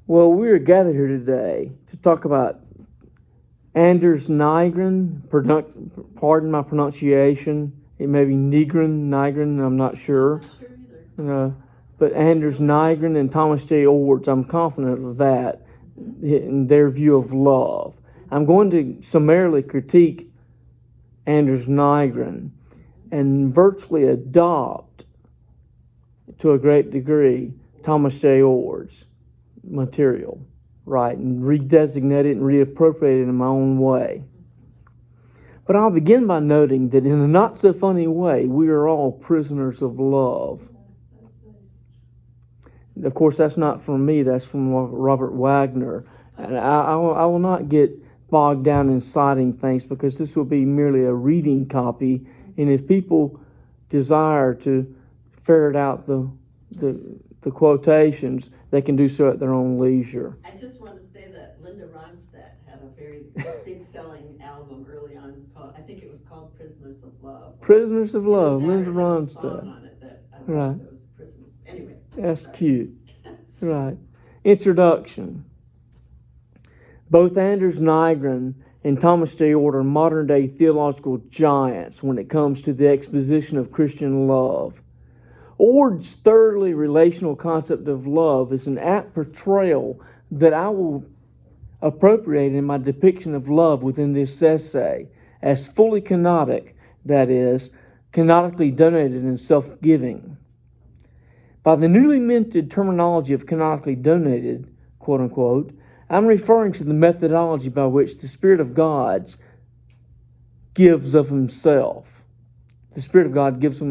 Well, we are gathered here today to talk about Anders Nygren. Pardon my pronunciation. It may be Nygren, I'm not sure. But Anders Nygren and Thomas J. Oord, I'm confident of that in their view of love. I'm going to summarily critique Anders Nygren and virtually adopt, to a great degree, Thomas J. Oord's material, right, and redesignate it and reappropriate it in my own way. But I'll begin by noting that in a not-so-funny way, we are all prisoners of love. Of course, that's not from me, that's from Robert Wagner. And I will not get bogged down in citing things because this will be merely a reading copy. And if people desire to ferret out the quotations, they can do so at their own leisure. I just want to say that Linda Ronstadt had a very big selling album early on called, I think it was called Prisoners of Love. Prisoners of Love, Linda Ronstadt. Ronstadt. On it that I Right. those prisoners. Anyway. That's cute. Right. Introduction. Both Anders Nygren and Thomas J. Oord are modern-day theological giants when it comes to the exposition of Christian love. Oord's thoroughly relational concept of love is an apt portrayal that I will appropriate in my depiction of love within this essay as fully kenotic, that is, kenotically donated and self-giving. By the newly minted terminology of canonically donated, quote-unquote, I'm referring to the methodology by which the Spirit of God gives of Himself. The Spirit of God gives of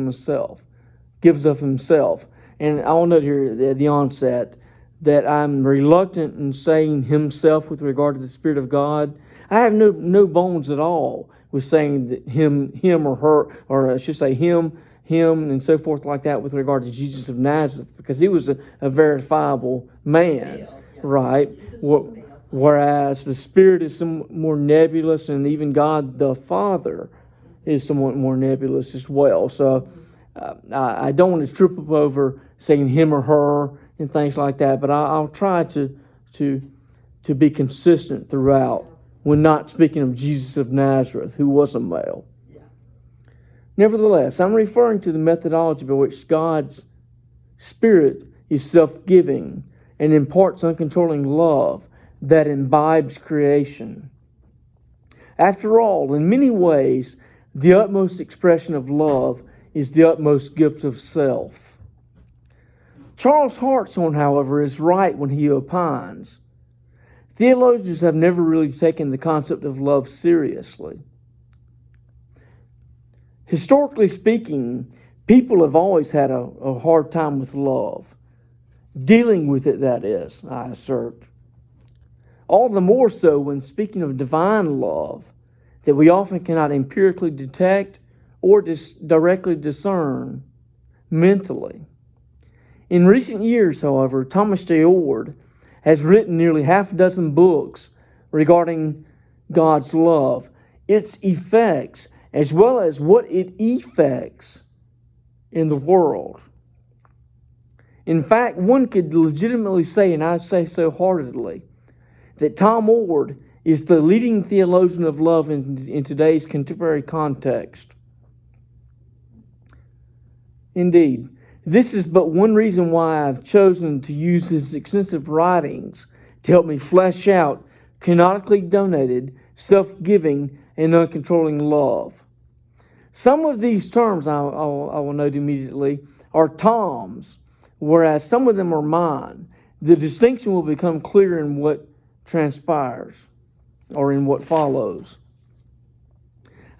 Himself. And I'll note here at the onset that I'm reluctant in saying Himself with regard to the Spirit of God. I have no bones at all with saying that him or her, or I should say him, and so forth like that with regard to Jesus of Nazareth, because He was a verifiable man, right? Whereas the Spirit is somewhat more nebulous, and even God the Father is somewhat more nebulous as well. So I don't want to trip up over saying him or her and things like that, but I'll try to be consistent throughout when not speaking of Jesus of Nazareth, who was a male. Nevertheless, I'm referring to the methodology by which God's Spirit is self-giving and imparts uncontrolling love that imbibes creation. After all, in many ways, the utmost expression of love is the utmost gift of self. Charles Hartshorne, however, is right when he opines. Theologians have never really taken the concept of love seriously. Historically speaking, people have always had a hard time with love. Dealing with it, that is, I assert. All the more so when speaking of divine love that we often cannot empirically detect or directly discern mentally. In recent years, however, Thomas J. Oord has written nearly half a dozen books regarding God's love, its effects, as well as what it effects in the world. In fact, one could legitimately say, and I say so heartedly, that Tom Oord is the leading theologian of love in today's contemporary context. Indeed, this is but one reason why I've chosen to use his extensive writings to help me flesh out canonically donated, self-giving, and uncontrolling love. Some of these terms, I will note immediately, are Tom's, whereas some of them are mine. The distinction will become clear in what transpires, or in what follows.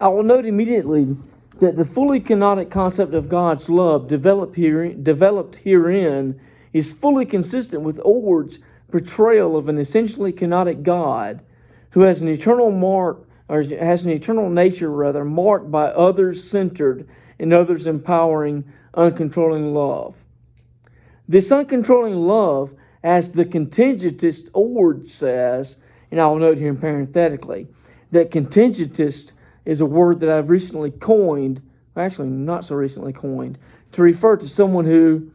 I will note immediately that the fully kenotic concept of God's love developed herein is fully consistent with Oord's portrayal of an essentially kenotic God who has an eternal nature marked by others-centered and others-empowering, uncontrolling love. This uncontrolling love, as the contingentist Oord says, and I'll note here parenthetically, that contingentist is a word that I've recently coined, actually not so recently coined, to refer to someone who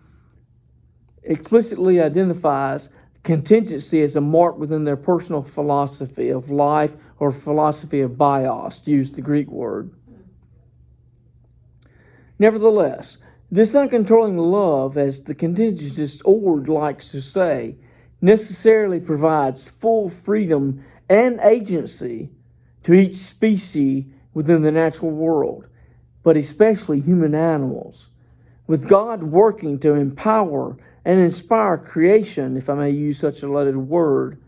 explicitly identifies contingency as a mark within their personal philosophy of life or philosophy of bios, to use the Greek word. Nevertheless, this uncontrolling love, as the contingentist Oord likes to say, necessarily provides full freedom and agency to each species within the natural world, but especially human animals, with God working to empower and inspire creation, if I may use such a loaded word,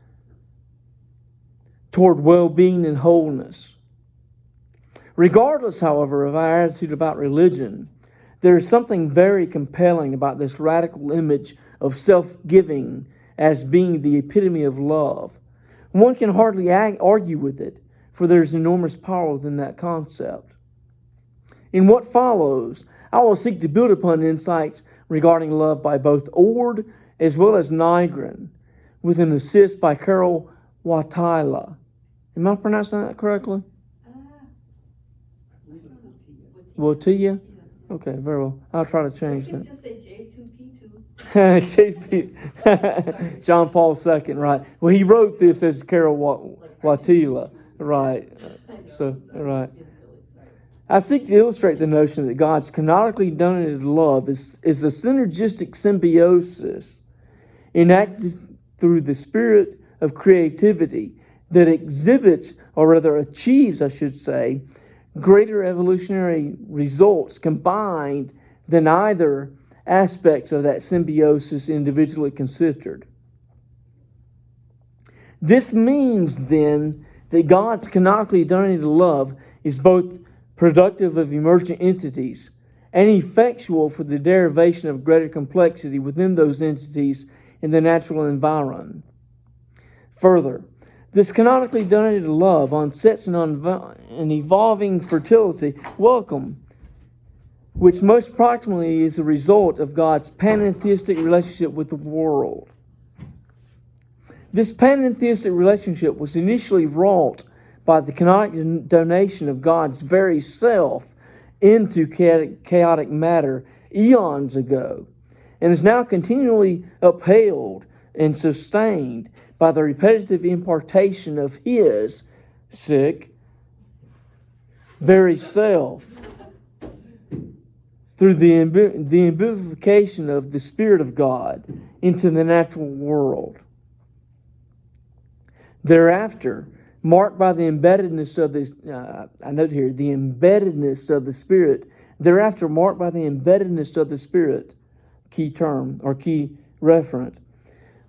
toward well-being and wholeness. Regardless, however, of our attitude about religion, there is something very compelling about this radical image of self-giving as being the epitome of love. One can hardly argue with it, for there is enormous power within that concept. In what follows, I will seek to build upon insights regarding love by both Oord as well as Nygren, with an assist by Carol Watila. Am I pronouncing that correctly? Watila? Okay, very well. I'll try to change that. Just say J2P2. John Paul II, right. Well, he wrote this as Carol Watila, right. Right. I seek to illustrate the notion that God's canonically donated love is a synergistic symbiosis enacted through the spirit of creativity that exhibits, or rather achieves, I should say, greater evolutionary results combined than either aspects of that symbiosis individually considered. This means then that God's canonically donated love is both productive of emergent entities and effectual for the derivation of greater complexity within those entities in the natural environment. Further, this canonically donated love onsets an evolving fertility, which most proximally is a result of God's panentheistic relationship with the world. This panentheistic relationship was initially wrought by the canonic donation of God's very self into chaotic matter eons ago, and is now continually upheld and sustained by the repetitive impartation of His very self through the imbibification of the Spirit of God into the natural world. Thereafter, marked by the embeddedness of this, I note here, the embeddedness of the Spirit. Thereafter, marked by the embeddedness of the Spirit, key term or key referent,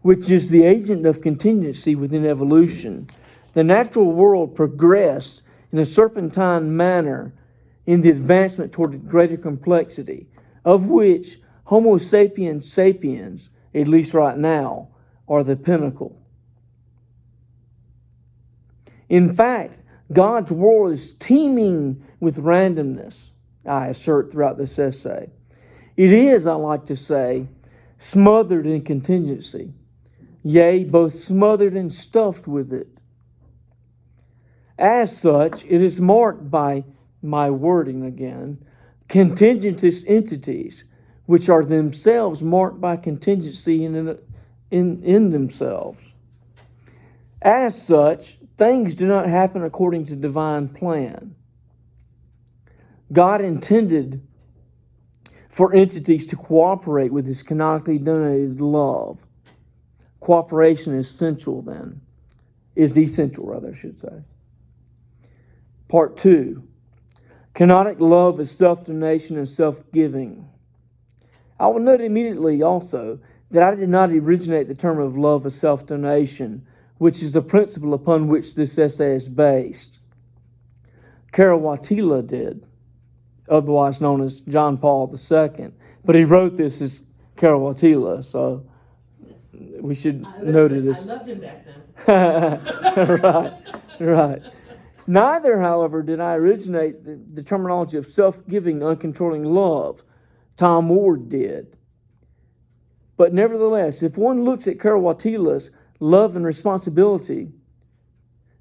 which is the agent of contingency within evolution. The natural world progressed in a serpentine manner in the advancement toward greater complexity, of which Homo sapiens sapiens, at least right now, are the pinnacle. In fact, God's world is teeming with randomness, I assert throughout this essay. It is, I like to say, smothered in contingency, yea, both smothered and stuffed with it. As such, it is marked by, my wording again, contingentist entities, which are themselves marked by contingency in themselves. As such, things do not happen according to divine plan. God intended for entities to cooperate with His canonically donated love. Cooperation is essential, I should say. Part 2. Canonic love is self-donation and self-giving. I will note immediately also that I did not originate the term of love as self-donation, which is a principle upon which this essay is based. Carol Watila did, otherwise known as John Paul II, but he wrote this as Carol Watila, so we should note it as... I loved him back then. Right. Neither, however, did I originate the terminology of self-giving, uncontrolling love. Tom Oord did. But nevertheless, if one looks at Carol Watila's love and responsibility,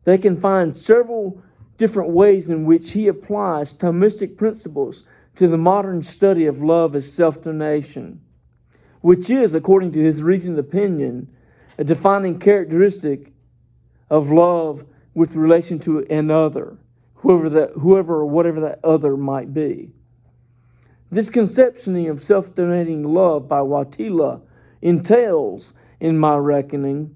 they can find several different ways in which he applies Thomistic principles to the modern study of love as self-donation, which is, according to his reasoned opinion, a defining characteristic of love with relation to another, whoever or whatever that other might be. This conception of self-donating love by Watila entails, in my reckoning,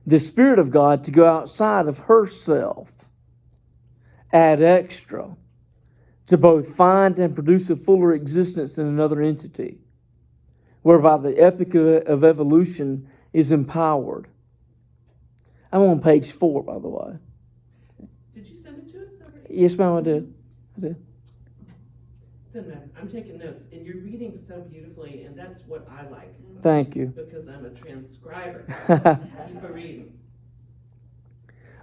the Spirit of God to go outside of herself, add extra, to both find and produce a fuller existence in another entity, whereby the epic of evolution is empowered. I'm on page 4, by the way. Did you send it to us already? Yes, ma'am, I did. Doesn't matter. I'm taking notes, and you're reading so beautifully, and that's what I like. Thank you. Because I'm a transcriber. Keep a reading.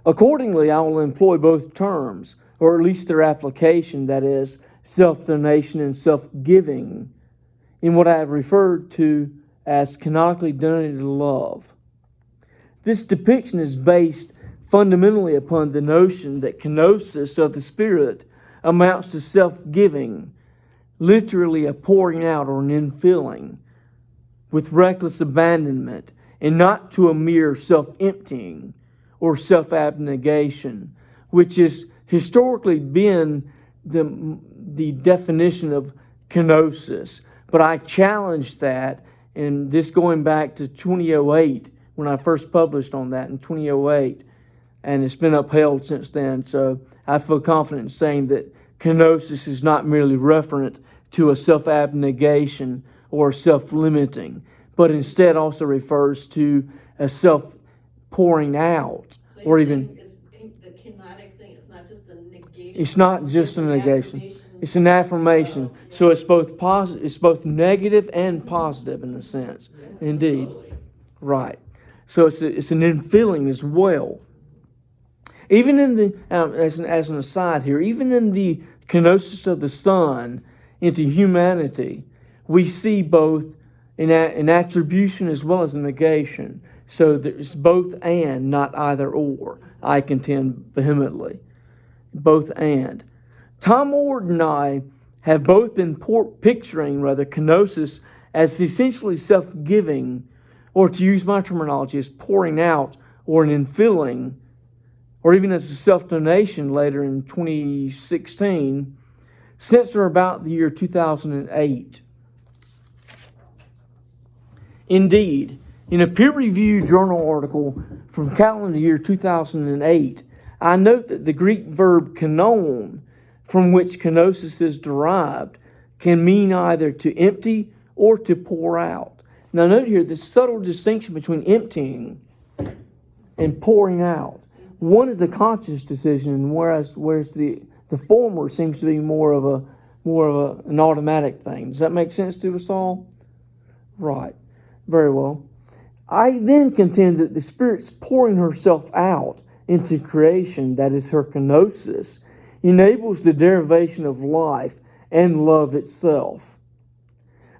Accordingly, I will employ both terms, or at least their application, that is, self-donation and self-giving, in what I have referred to as canonically donated love. This depiction is based fundamentally upon the notion that kenosis of the Spirit amounts to self-giving, literally a pouring out or an infilling, with reckless abandonment, and not to a mere self-emptying or self-abnegation, which has historically been the definition of kenosis. But I challenged that, and this going back to 2008, when I first published on that in 2008, and it's been upheld since then. So I feel confident in saying that kenosis is not merely referent to a self-abnegation or self-limiting, but instead also refers to a self-pouring out, So or you're even... saying it's the kenotic thing, it's not just a negation. It's not just a an negation. affirmation. It's an affirmation. Oh, yeah. So it's both positive. It's both negative and positive in a sense. Yes, Indeed. absolutely. Right. So it's an infilling as well. Even in the as an aside here, even in the kenosis of the Son into humanity, we see both an attribution as well as a negation. So there's both and, not either or. I contend vehemently, both and. Tom Oord and I have both been picturing kenosis as essentially self-giving, or to use my terminology, as pouring out or an infilling, or even as a self-donation later in 2016, since or about the year 2008. Indeed, in a peer-reviewed journal article from calendar year 2008, I note that the Greek verb kenon, from which kenosis is derived, can mean either to empty or to pour out. Now note here this subtle distinction between emptying and pouring out. One is a conscious decision, whereas the former seems to be more of an automatic thing. Does that make sense to us all? Right. Very well. I then contend that the Spirit's pouring herself out into creation, that is her kenosis, enables the derivation of life and love itself.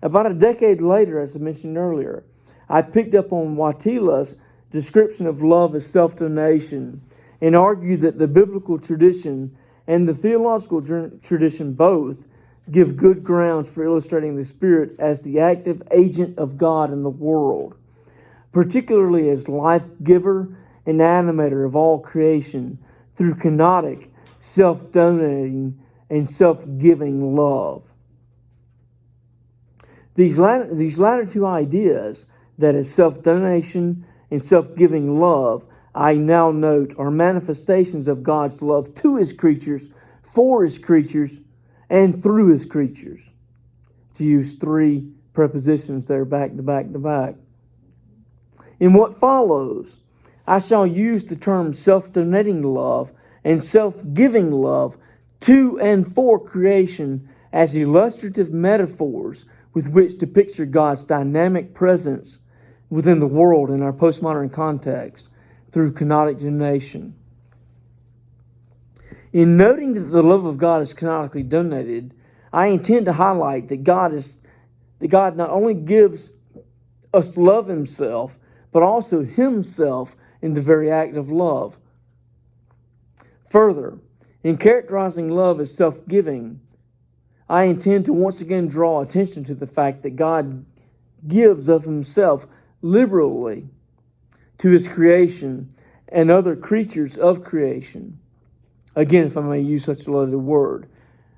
About a decade later, as I mentioned earlier, I picked up on Watila's description of love as self-donation and argued that the biblical tradition and the theological tradition both give good grounds for illustrating the Spirit as the active agent of God in the world, particularly as life-giver and animator of all creation through kenotic, self-donating, and self-giving love. These latter two ideas, that is self-donation and self-giving love, I now note are manifestations of God's love to His creatures, for His creatures, and through His creatures. To use three prepositions there back to back to back. In what follows, I shall use the term self-donating love and self-giving love to and for creation as illustrative metaphors with which to picture God's dynamic presence within the world in our postmodern context through kenotic donation. In noting that the love of God is canonically donated, I intend to highlight that God not only gives us love Himself, but also Himself in the very act of love. Further, in characterizing love as self-giving, I intend to once again draw attention to the fact that God gives of Himself liberally to his creation and other creatures of creation. Again, if I may use such a loaded word.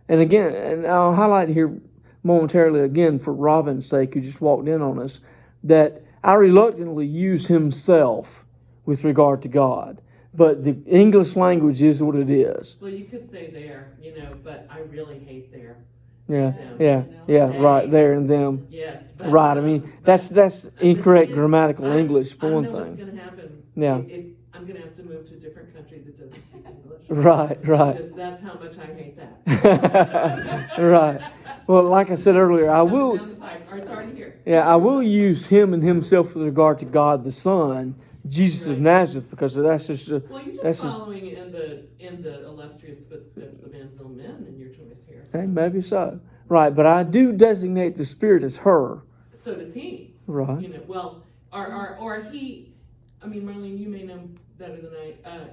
And again, and I'll highlight here momentarily again for Robin's sake, who just walked in on us, that I reluctantly use himself with regard to God. But the English language is what it is. Well, you could say there, but I really hate there. Yeah, Them, yeah, right, there and them. Yes. But, Right, I mean, that's incorrect grammatical English for one I know what's thing. going to happen. Yeah. If I'm going to have to move to a different country that doesn't speak English. Right. Because that's how much I hate that. Right. Well, like I said earlier, I Coming will. down the pipe, or it's already here. Yeah, I will use him and himself with regard to God the Son, Jesus of Nazareth, because that's just. Well, you're that's just following in the illustrious footsteps of Ansel Men in your choice here. Hey, maybe so. Right, but I do designate the Spirit as her. So does he. Right. Well, or he. I mean, Marlene, you may know better than I.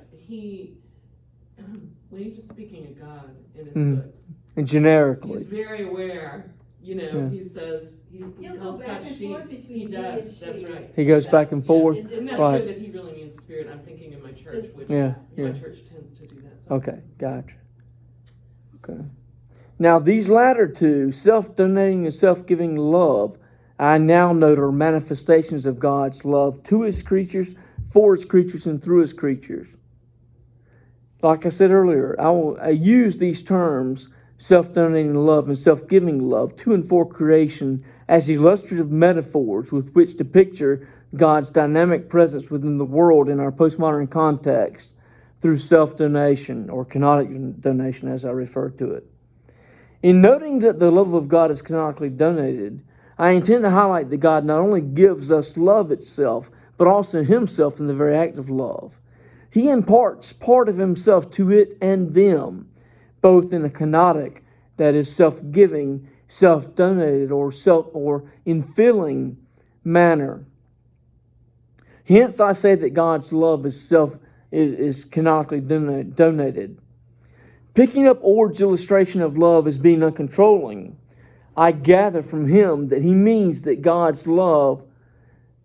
When he's just speaking of God in his books, And generically. he's very aware. He says he He'll go calls back God and sheep. forth between He he does. and That's she. right. He goes back and forth. I'm not Right. sure that he really means spirit. I'm thinking of my church, which Yeah. my church tends to do that. So. Okay, gotcha. Okay. Now, these latter two, self-donating and self-giving love, I now note are manifestations of God's love to his creatures, for his creatures, and through his creatures. Like I said earlier, I use these terms, self-donating love and self-giving love, to and for creation, as illustrative metaphors with which to picture God's dynamic presence within the world in our postmodern context through self-donation, or kenotic donation as I refer to it. In noting that the love of God is canonically donated, I intend to highlight that God not only gives us love itself, but also himself in the very act of love. He imparts part of himself to it and them, both in a kenotic, that is self-giving, self-donated, or infilling manner. Hence I say that God's love is canonically donated. Picking up Oord's illustration of love as being uncontrolling, I gather from him that he means that God's love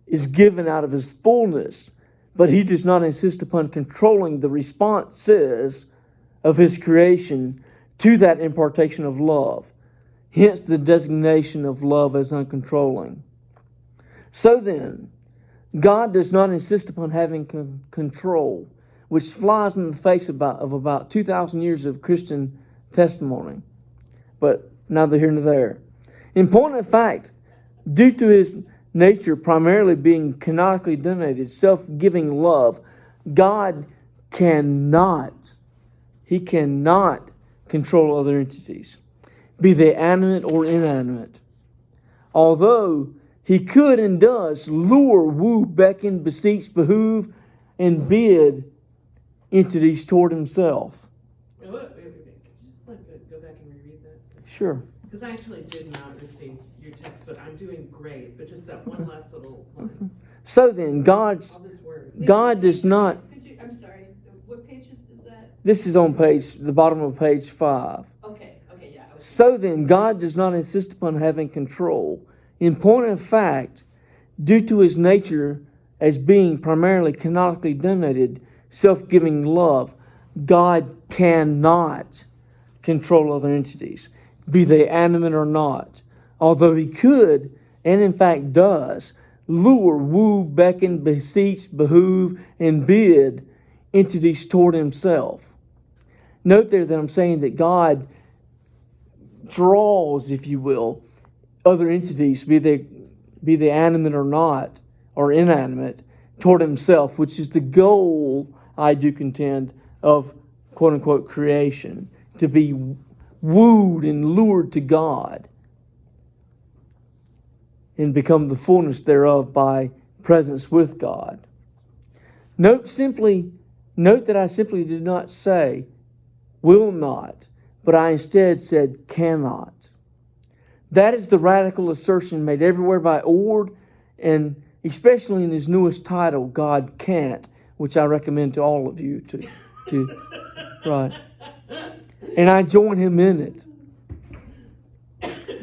is given out of his fullness, but he does not insist upon controlling the responses of his creation to that impartation of love. Hence the designation of love as uncontrolling. So then, God does not insist upon having control, which flies in the face of about 2,000 years of Christian testimony. But neither here nor there. In point of fact, due to his nature primarily being canonically donated, self-giving love, God cannot control other entities, be they animate or inanimate. Although he could and does lure, woo, beckon, beseech, behoove, and bid entities toward himself. Wait. Could you just go back and reread that? Sure. Because I actually did not receive your text, but I'm doing great. But just that one last little line. So then, All these words. God does not. I'm sorry, what page is that? This is on the bottom of page 5. Okay, yeah. So then, God does not insist upon having control. In point of fact, due to his nature as being primarily canonically donated, self-giving love, God cannot control other entities, be they animate or not. Although he could, and in fact does, lure, woo, beckon, beseech, behoove, and bid entities toward himself. Note there that I'm saying that God draws, if you will, other entities, be they animate or not, or inanimate, toward himself, which is the goal, I do contend, of quote-unquote creation, to be wooed and lured to God and become the fullness thereof by presence with God. Note that I simply did not say will not, but I instead said cannot. That is the radical assertion made everywhere by Oord, and especially in his newest title, God Can't, which I recommend to all of you to right. And I join him in it.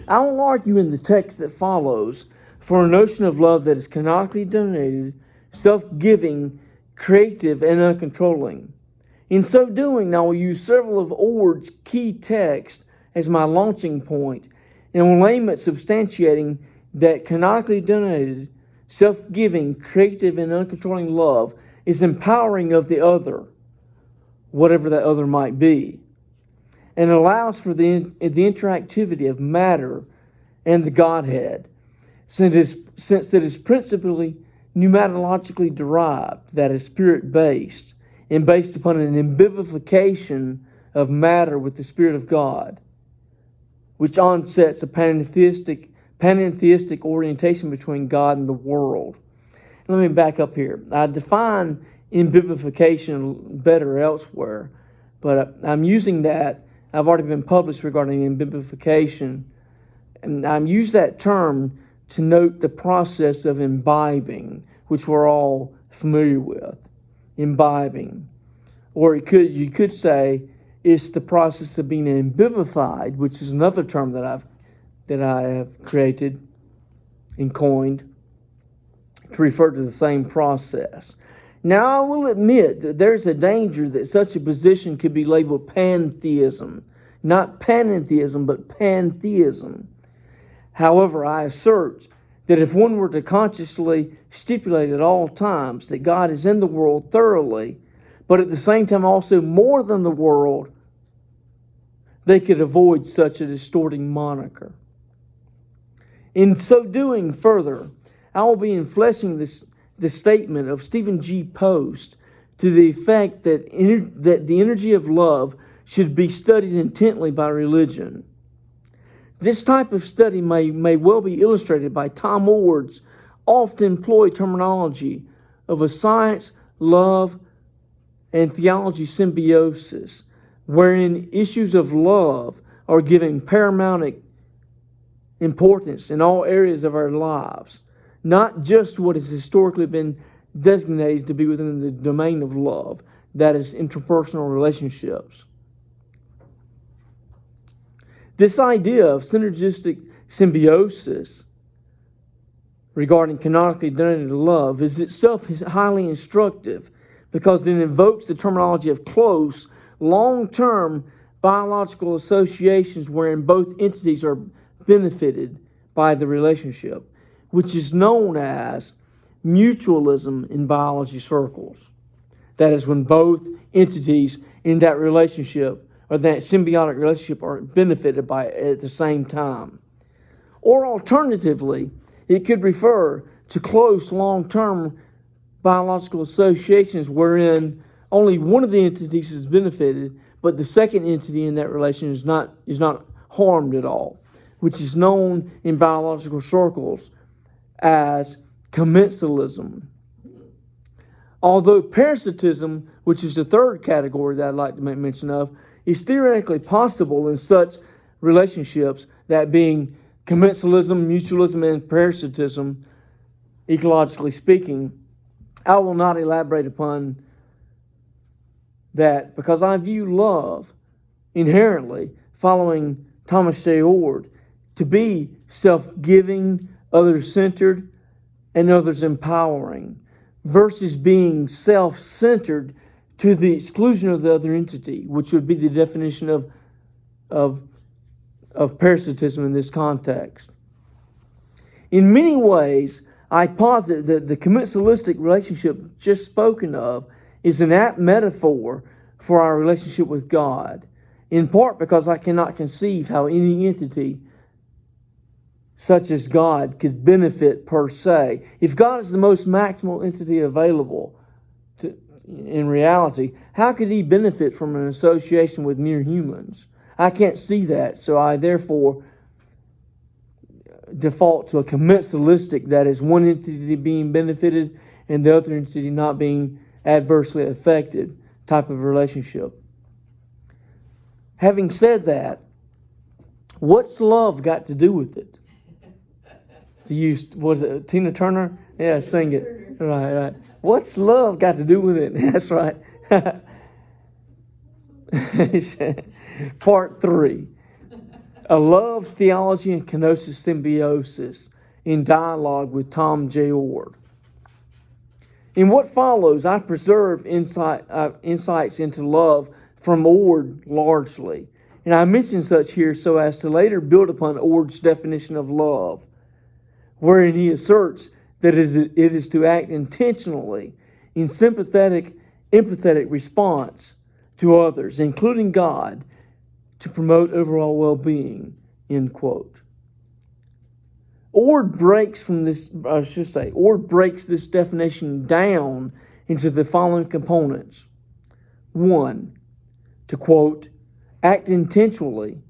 I will argue in the text that follows for a notion of love that is canonically donated, self-giving, creative, and uncontrolling. In so doing, I will use several of Oord's key texts as my launching point and will aim at substantiating that canonically denoted, self-giving, creative, and uncontrolling love is empowering of the other, whatever that other might be, and allows for the interactivity of matter and the Godhead, since that is principally pneumatologically derived, that is spirit-based, and based upon an imbibification of matter with the Spirit of God, which onsets a panentheistic orientation between God and the world. Let me back up here. I define imbibification better elsewhere, but I'm using that. I've already been published regarding imbibification, and I'm used that term to note the process of imbibing, which we're all familiar with. Imbibing. Or you could say it's the process of being imbibified, which is another term that I have created and coined to refer to the same process. Now, I will admit that there's a danger that such a position could be labeled pantheism. Not panentheism, but pantheism. However, I assert that if one were to consciously stipulate at all times that God is in the world thoroughly, but at the same time also more than the world, they could avoid such a distorting moniker. In so doing further, I will be enfleshing the statement of Stephen G. Post to the effect that the energy of love should be studied intently by religion. This type of study may well be illustrated by Tom Oord's oft-employed terminology of a science, love, and theology symbiosis, wherein issues of love are given paramount importance in all areas of our lives, not just what has historically been designated to be within the domain of love, that is, interpersonal relationships. This idea of synergistic symbiosis regarding canonically denoted love is itself highly instructive because it invokes the terminology of close, long-term biological associations wherein both entities are benefited by the relationship, which is known as mutualism in biology circles. That is, when both entities in that relationship or that symbiotic relationship are benefited by it at the same time. Or alternatively, it could refer to close, long-term biological associations wherein only one of the entities is benefited, but the second entity in that relation is not harmed at all, which is known in biological circles as commensalism. Although parasitism, which is the third category that I'd like to make mention of, is theoretically possible in such relationships, that being commensalism, mutualism, and parasitism, ecologically speaking, I will not elaborate upon that because I view love inherently, following Thomas J. Oord, to be self-giving, others-centered, and others-empowering, versus being self-centered to the exclusion of the other entity, which would be the definition of parasitism in this context. In many ways, I posit that the commensalistic relationship just spoken of is an apt metaphor for our relationship with God, in part because I cannot conceive how any entity such as God could benefit per se. If God is the most maximal entity available in reality, how could he benefit from an association with mere humans? I can't see that, so I therefore default to a commensalistic, that is, one entity being benefited and the other entity not being adversely affected type of relationship. Having said that, what's love got to do with it? To use, was it Tina Turner? Yeah, sing it. Right. What's love got to do with it? That's right. Part 3. A love, theology, and kenosis symbiosis in dialogue with Tom J. Oord. In what follows, I preserve insights into love from Oord largely. And I mention such here so as to later build upon Oord's definition of love, wherein he asserts that it is to act intentionally in sympathetic, empathetic response to others, including God, to promote overall well-being, end quote. Oord breaks this definition down into the following components. 1, to quote, act intentionally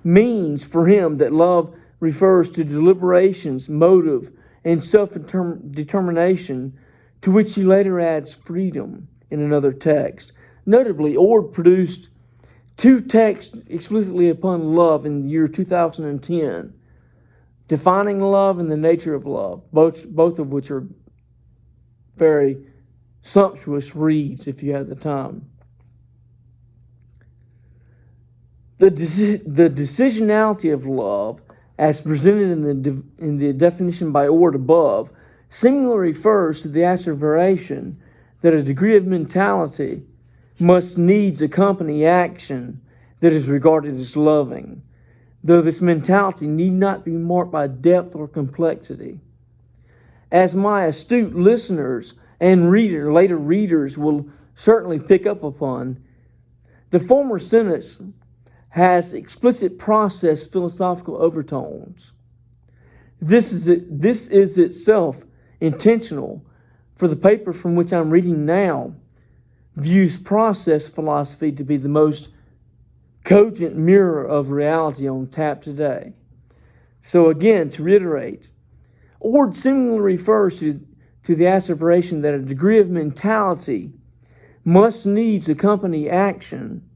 means for him that love refers to deliberations, motive, and self-determination, to which he later adds freedom in another text. Notably, Oord produced 2 texts explicitly upon love in the year 2010, defining love and the nature of love, both of which are very sumptuous reads if you have the time. The decisionality of love, as presented in the definition by Oord above, seemingly refers to the asseveration that a degree of mentality must needs accompany action that is regarded as loving, though this mentality need not be marked by depth or complexity. As my astute listeners and later readers will certainly pick up upon, the former sentence has explicit process philosophical overtones. This is itself intentional, for the paper from which I'm reading now views process philosophy to be the most cogent mirror of reality on tap today. So again, to reiterate, Oord seemingly refers to the asseveration that a degree of mentality must needs accompany action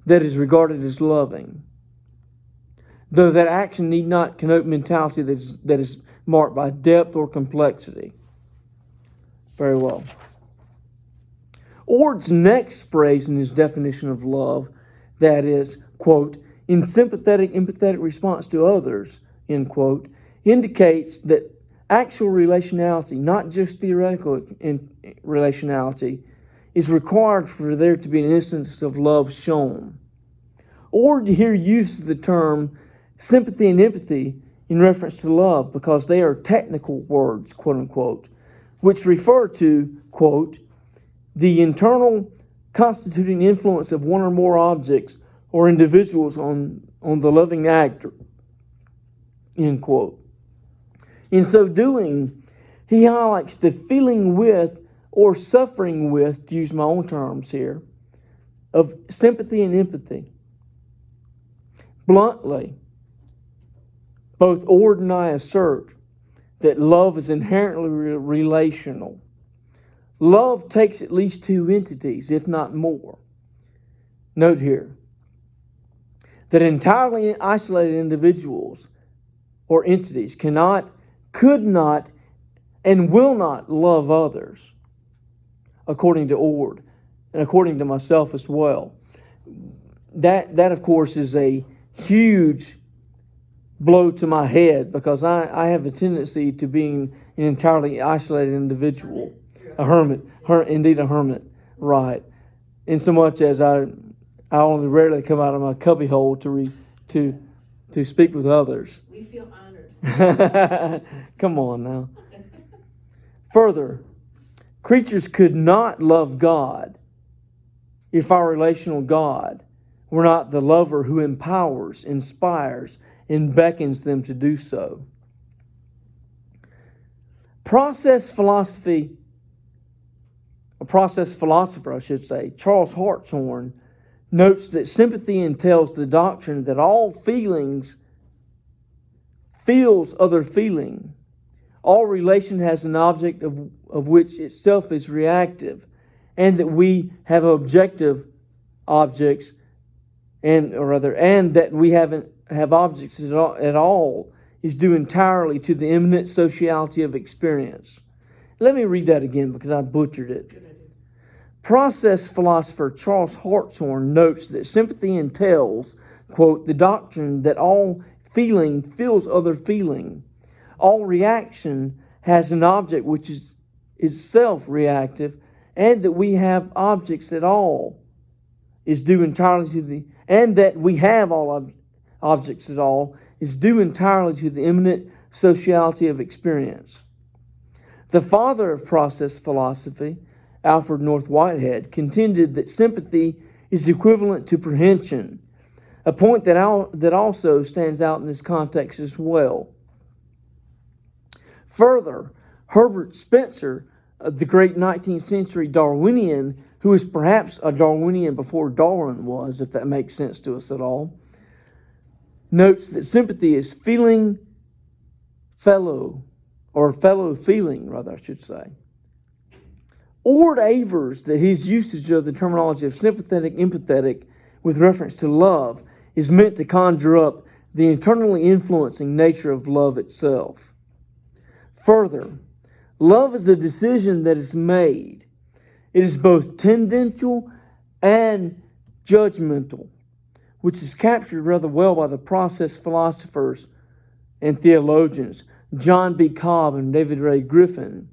that is regarded as loving, though that action need not connote mentality that is marked by depth or complexity. Very well. Oord's next phrase in his definition of love, that is, quote, in sympathetic, empathetic response to others, end quote, indicates that actual relationality, not just theoretical relationality, is required for there to be an instance of love shown. Oord here uses the term sympathy and empathy in reference to love because they are technical words, quote unquote, which refer to, quote, the internal constituting influence of one or more objects or individuals on the loving actor, end quote. In so doing, he highlights the feeling with or suffering with, to use my own terms here, of sympathy and empathy. Bluntly, both Oord and I assert that love is inherently relational. Love takes at least 2 entities, if not more. Note here that entirely isolated individuals or entities cannot, could not, and will not love others, according to Oord, and according to myself as well. That of course, is a huge blow to my head because I have a tendency to being an entirely isolated individual. A hermit, indeed a hermit, right. In so much as I only rarely come out of my cubbyhole to speak with others. We feel honored. Come on now. Further, creatures could not love God if our relational God were not the lover who empowers, inspires, and beckons them to do so. Process philosopher, I should say, Charles Hartshorne, notes that sympathy entails the doctrine that all feelings feels other feeling. All relation has an object of which itself is reactive, and that we have objective objects, and that we have objects at all is due entirely to the immanent sociality of experience. Let me read that again because I butchered it. Process philosopher Charles Hartshorne notes that sympathy entails, quote, the doctrine that all feeling feels other feeling. All reaction has an object which is itself reactive, and that we have objects at all is due entirely to the, and that we have all objects at all is due entirely to the immanent sociality of experience. The father of process philosophy, Alfred North Whitehead, contended that sympathy is equivalent to prehension, a point that also stands out in this context as well. Further, Herbert Spencer, the great 19th century Darwinian, who was perhaps a Darwinian before Darwin was, if that makes sense to us at all, notes that sympathy is feeling fellow feeling, rather, I should say. Oord avers that his usage of the terminology of sympathetic, empathetic, with reference to love, is meant to conjure up the internally influencing nature of love itself. Further, love is a decision that is made. It is both tendential and judgmental, which is captured rather well by the process philosophers and theologians John B. Cobb and David Ray Griffin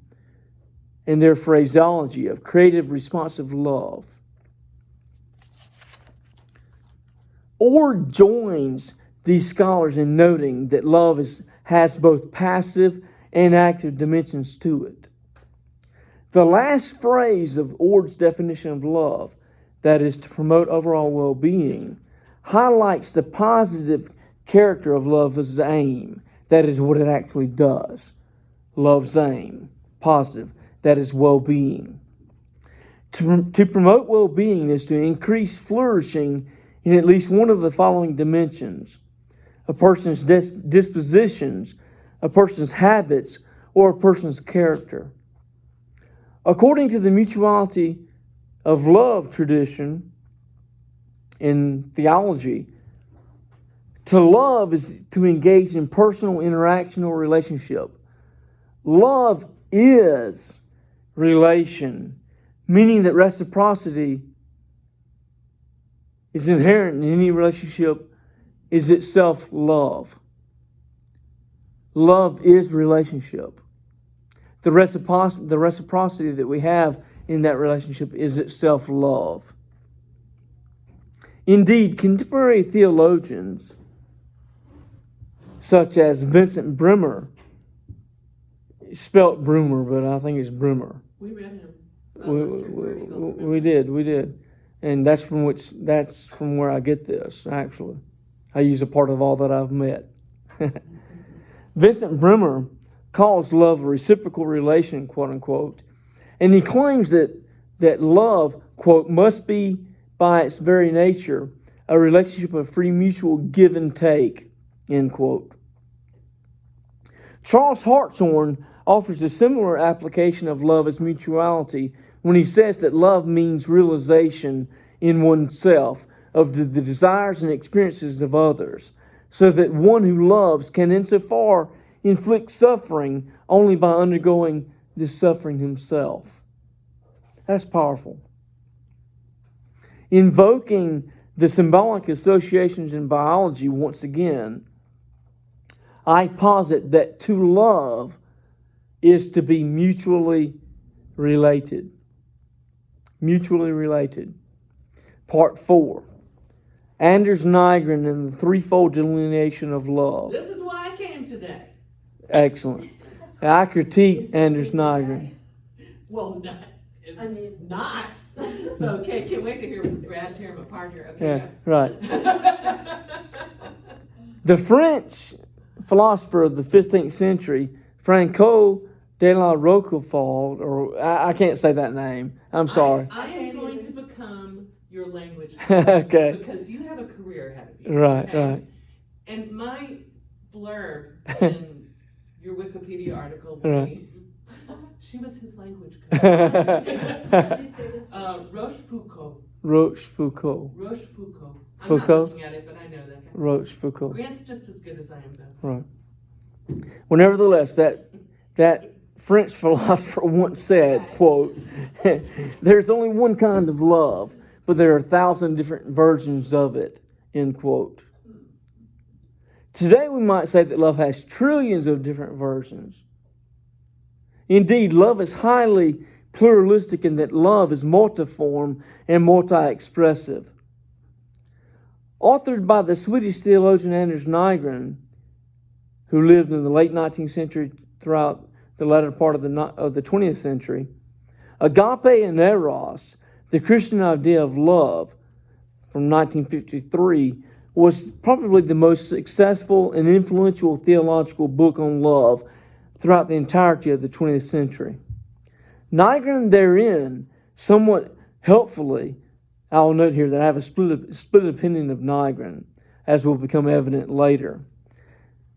in their phraseology of creative responsive love. Oord joins these scholars in noting that love has both passive and active dimensions to it. The last phrase of Oord's definition of love, that is to promote overall well-being, highlights the positive character of love's aim. That is what it actually does. Love's aim, positive, that is well-being. To promote well-being is to increase flourishing in at least one of the following dimensions: a person's dispositions, a person's habits, or a person's character. According to the mutuality of love tradition in theology, to love is to engage in personal interaction or relationship. Love is relation, meaning that reciprocity is inherent in any relationship, is itself love. Love is relationship. The reciprocity that we have in that relationship is itself love. Indeed, contemporary theologians such as Vincent Bremer, spelt Brumer, but I think it's Bremer. We read him. We did. And that's from where I get this, actually. I use a part of all that I've met. Vincent Bremer calls love a reciprocal relation, quote unquote, and he claims that love, quote, must be by its very nature a relationship of free mutual give and take, end quote. Charles Hartshorne offers a similar application of love as mutuality when he says that love means realization in oneself of the desires and experiences of others, so that one who loves can insofar inflict suffering only by undergoing this suffering himself. That's powerful. Invoking the symbolic associations in biology once again, I posit that to love is to be mutually related. Mutually related. Part 4. Anders Nygren and the threefold delineation of love. This is why I came today. Excellent. I critique Anders Nygren. Well, not. I mean, Not. So, okay, can't wait to hear Brad tear him apart here. Okay, Yeah, right. The French philosopher of the 15th century, Francois de la Rochefoucauld, or I can't say that name. I'm sorry. I am going to become your language Okay. because you have a career ahead of you. Right, okay? right. And my blurb in your Wikipedia article will Right. be, she was his language coach. Rochefoucauld. Rochefoucauld. Rochefoucauld. I'm Foucault? not looking at it, but I know that. Rochefoucauld. Grant's just as good as I am, though. Right. Well, nevertheless, that French philosopher once said, quote, "There's only one kind of love, but there are 1,000 different versions of it," end quote. Today we might say that love has trillions of different versions. Indeed, love is highly pluralistic in that love is multiform and multi-expressive. Authored by the Swedish theologian Anders Nygren, who lived in the late 19th century throughout the latter part of the 20th century, agape and eros, the Christian idea of love, from 1953, was probably the most successful and influential theological book on love throughout the entirety of the 20th century. Nygren therein, somewhat helpfully, I will note here that I have a split opinion of Nygren, as will become evident later.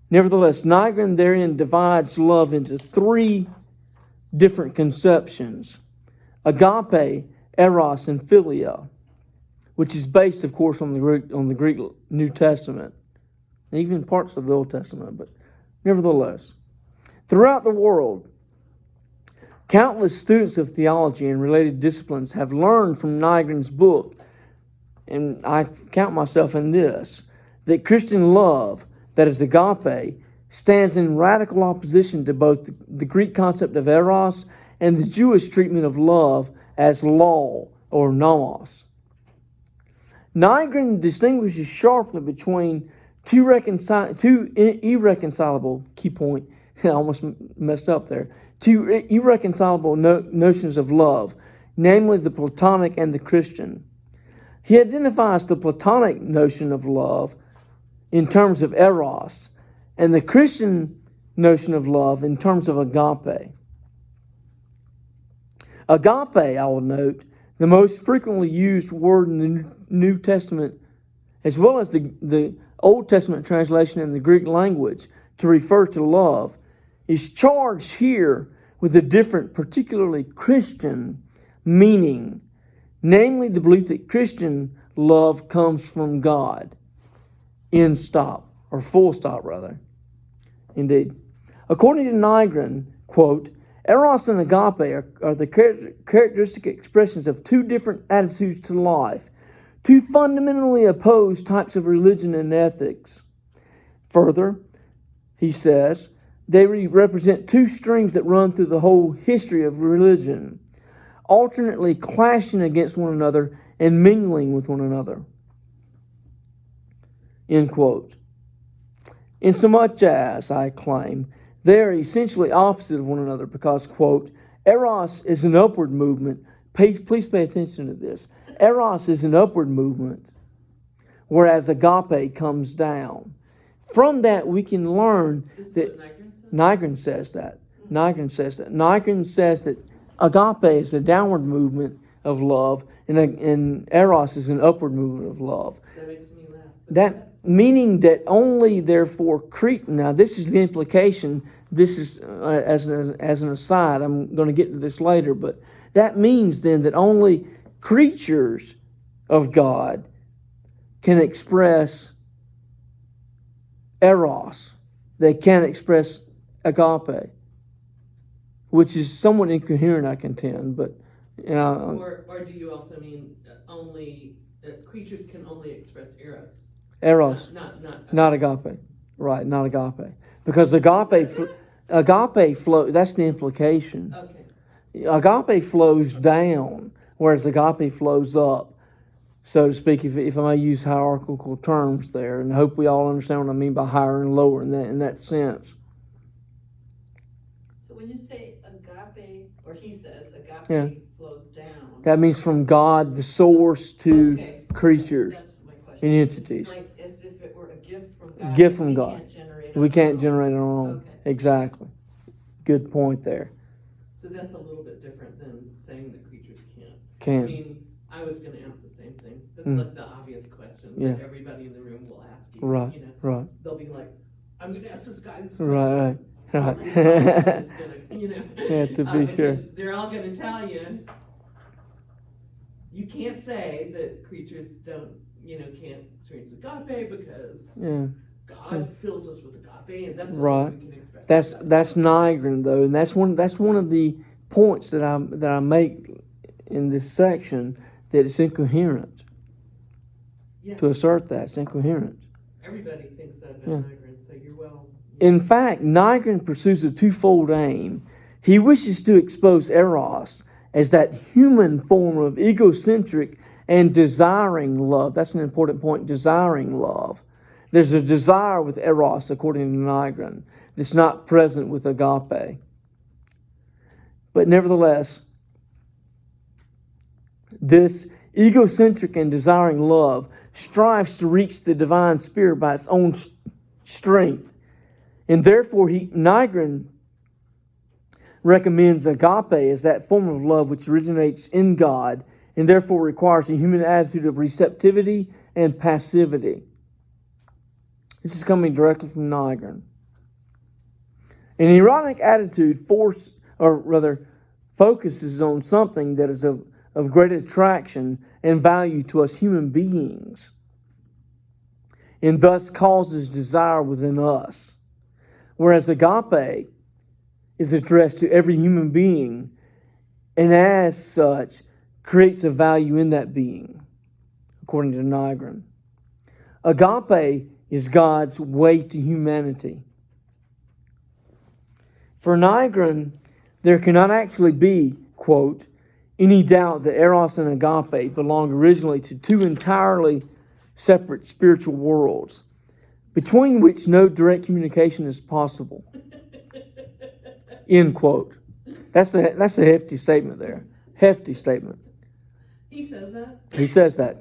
Nevertheless, Nygren therein divides love into three different conceptions: agape, eros, and philia, which is based, of course, on the Greek New Testament, even parts of the Old Testament, but nevertheless. Throughout the world, countless students of theology and related disciplines have learned from Nygren's book, and I count myself in this, that Christian love, that is agape, stands in radical opposition to both the Greek concept of eros and the Jewish treatment of love as law or nomos. Nygren distinguishes sharply between two irreconcilable, key point, I almost messed up there, two irreconcilable notions of love, namely the Platonic and the Christian. He identifies the Platonic notion of love in terms of eros and the Christian notion of love in terms of agape. Agape, I will note, the most frequently used word in the New Testament, as well as the Old Testament translation in the Greek language to refer to love, is charged here with a different, particularly Christian meaning, namely the belief that Christian love comes from God. End stop, or full stop rather. Indeed. According to Nygren, quote, eros and agape are the characteristic expressions of two different attitudes to life, two fundamentally opposed types of religion and ethics. Further, he says, they represent two streams that run through the whole history of religion, alternately clashing against one another and mingling with one another. End quote. Insomuch as, I claim, they are essentially opposite of one another because, quote, eros is an upward movement. Please pay attention to this. Eros is an upward movement, whereas agape comes down. From that, we can learn that Nygren says that. Nygren says that agape is a downward movement of love, and eros is an upward movement of love. That makes me laugh. That meaning that only, therefore, now this is the implication. This is as an aside. I'm going to get to this later, but that means then that only creatures of God can express eros. They can't express agape, which is somewhat incoherent, I contend. But or do you also mean only creatures can only express eros? Eros, not agape, right? Not agape, because agape flow. That's the implication. Okay. Agape flows down, whereas agape flows up, so to speak. If I may use hierarchical terms there, and I hope we all understand what I mean by higher and lower in that sense. So when you say agape, or he says agape flows down, that means from God, the source, to creatures and entities. It's like as if it were a gift from God. Gift from God. We can't generate it on our own. Okay. Exactly. Good point there. So that's a little bit different than saying that creatures can't. Can. I mean, I was going to ask the same thing. That's like the obvious question that everybody in the room will ask you. Right. You know? Right. They'll be like, I'm going to ask this guy this question. Right. Right. Yeah, to be sure. They're all going to tell you, you can't say that creatures can't experience agape because God fills us with agape, and that's right. what we can express. That's Nygren though, and that's one of the points that I make in this section, that it's incoherent. Yeah. To assert that it's incoherent. Everybody thinks that about Nygren, so you're well. In fact, Nygren pursues a twofold aim. He wishes to expose eros as that human form of egocentric and desiring love. That's an important point, desiring love. There's a desire with eros, according to Nygren, that's not present with agape. But nevertheless, this egocentric and desiring love strives to reach the divine spirit by its own strength. And therefore, Nygren recommends agape as that form of love which originates in God and therefore requires a human attitude of receptivity and passivity. This is coming directly from Nygren. An erotic attitude focuses on something that is of great attraction and value to us human beings, and thus causes desire within us. Whereas agape is addressed to every human being, and as such, creates a value in that being, according to Nygren. Agape is God's way to humanity. For Nygren, there cannot actually be, quote, any doubt that eros and agape belong originally to two entirely separate spiritual worlds, between which no direct communication is possible. End quote. That's a hefty statement there. Hefty statement. He says that? He says that.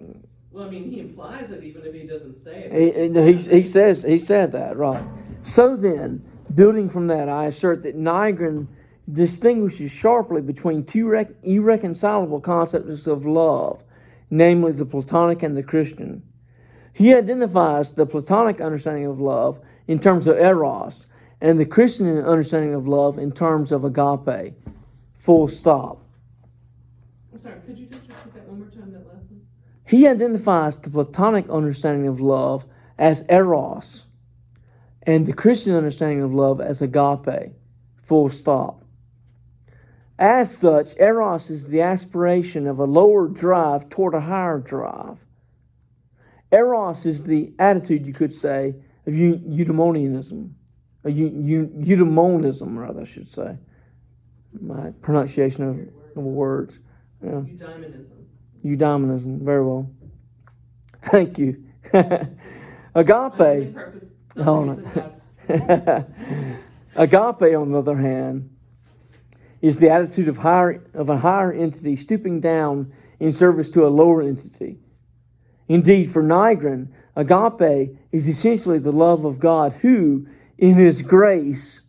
Well, I mean, he implies it even if he doesn't say it. He said that, right. So then, building from that, I assert that Nygren distinguishes sharply between two irreconcilable concepts of love, namely the Platonic and the Christian. He identifies the Platonic understanding of love in terms of eros, and the Christian understanding of love in terms of agape. Full stop. I'm sorry, could you just repeat that one more time, that lesson? He identifies the Platonic understanding of love as eros, and the Christian understanding of love as agape. Full stop. As such, eros is the aspiration of a lower drive toward a higher drive. Eros is the attitude, you could say, of eudaimonism. Eudaimonism, rather, I should say. My pronunciation of words. Yeah. Eudaimonism, very well. Thank you. Agape. Agape, on the other hand, is the attitude of a higher entity stooping down in service to a lower entity. Indeed, for Nygren, agape is essentially the love of God who, in His grace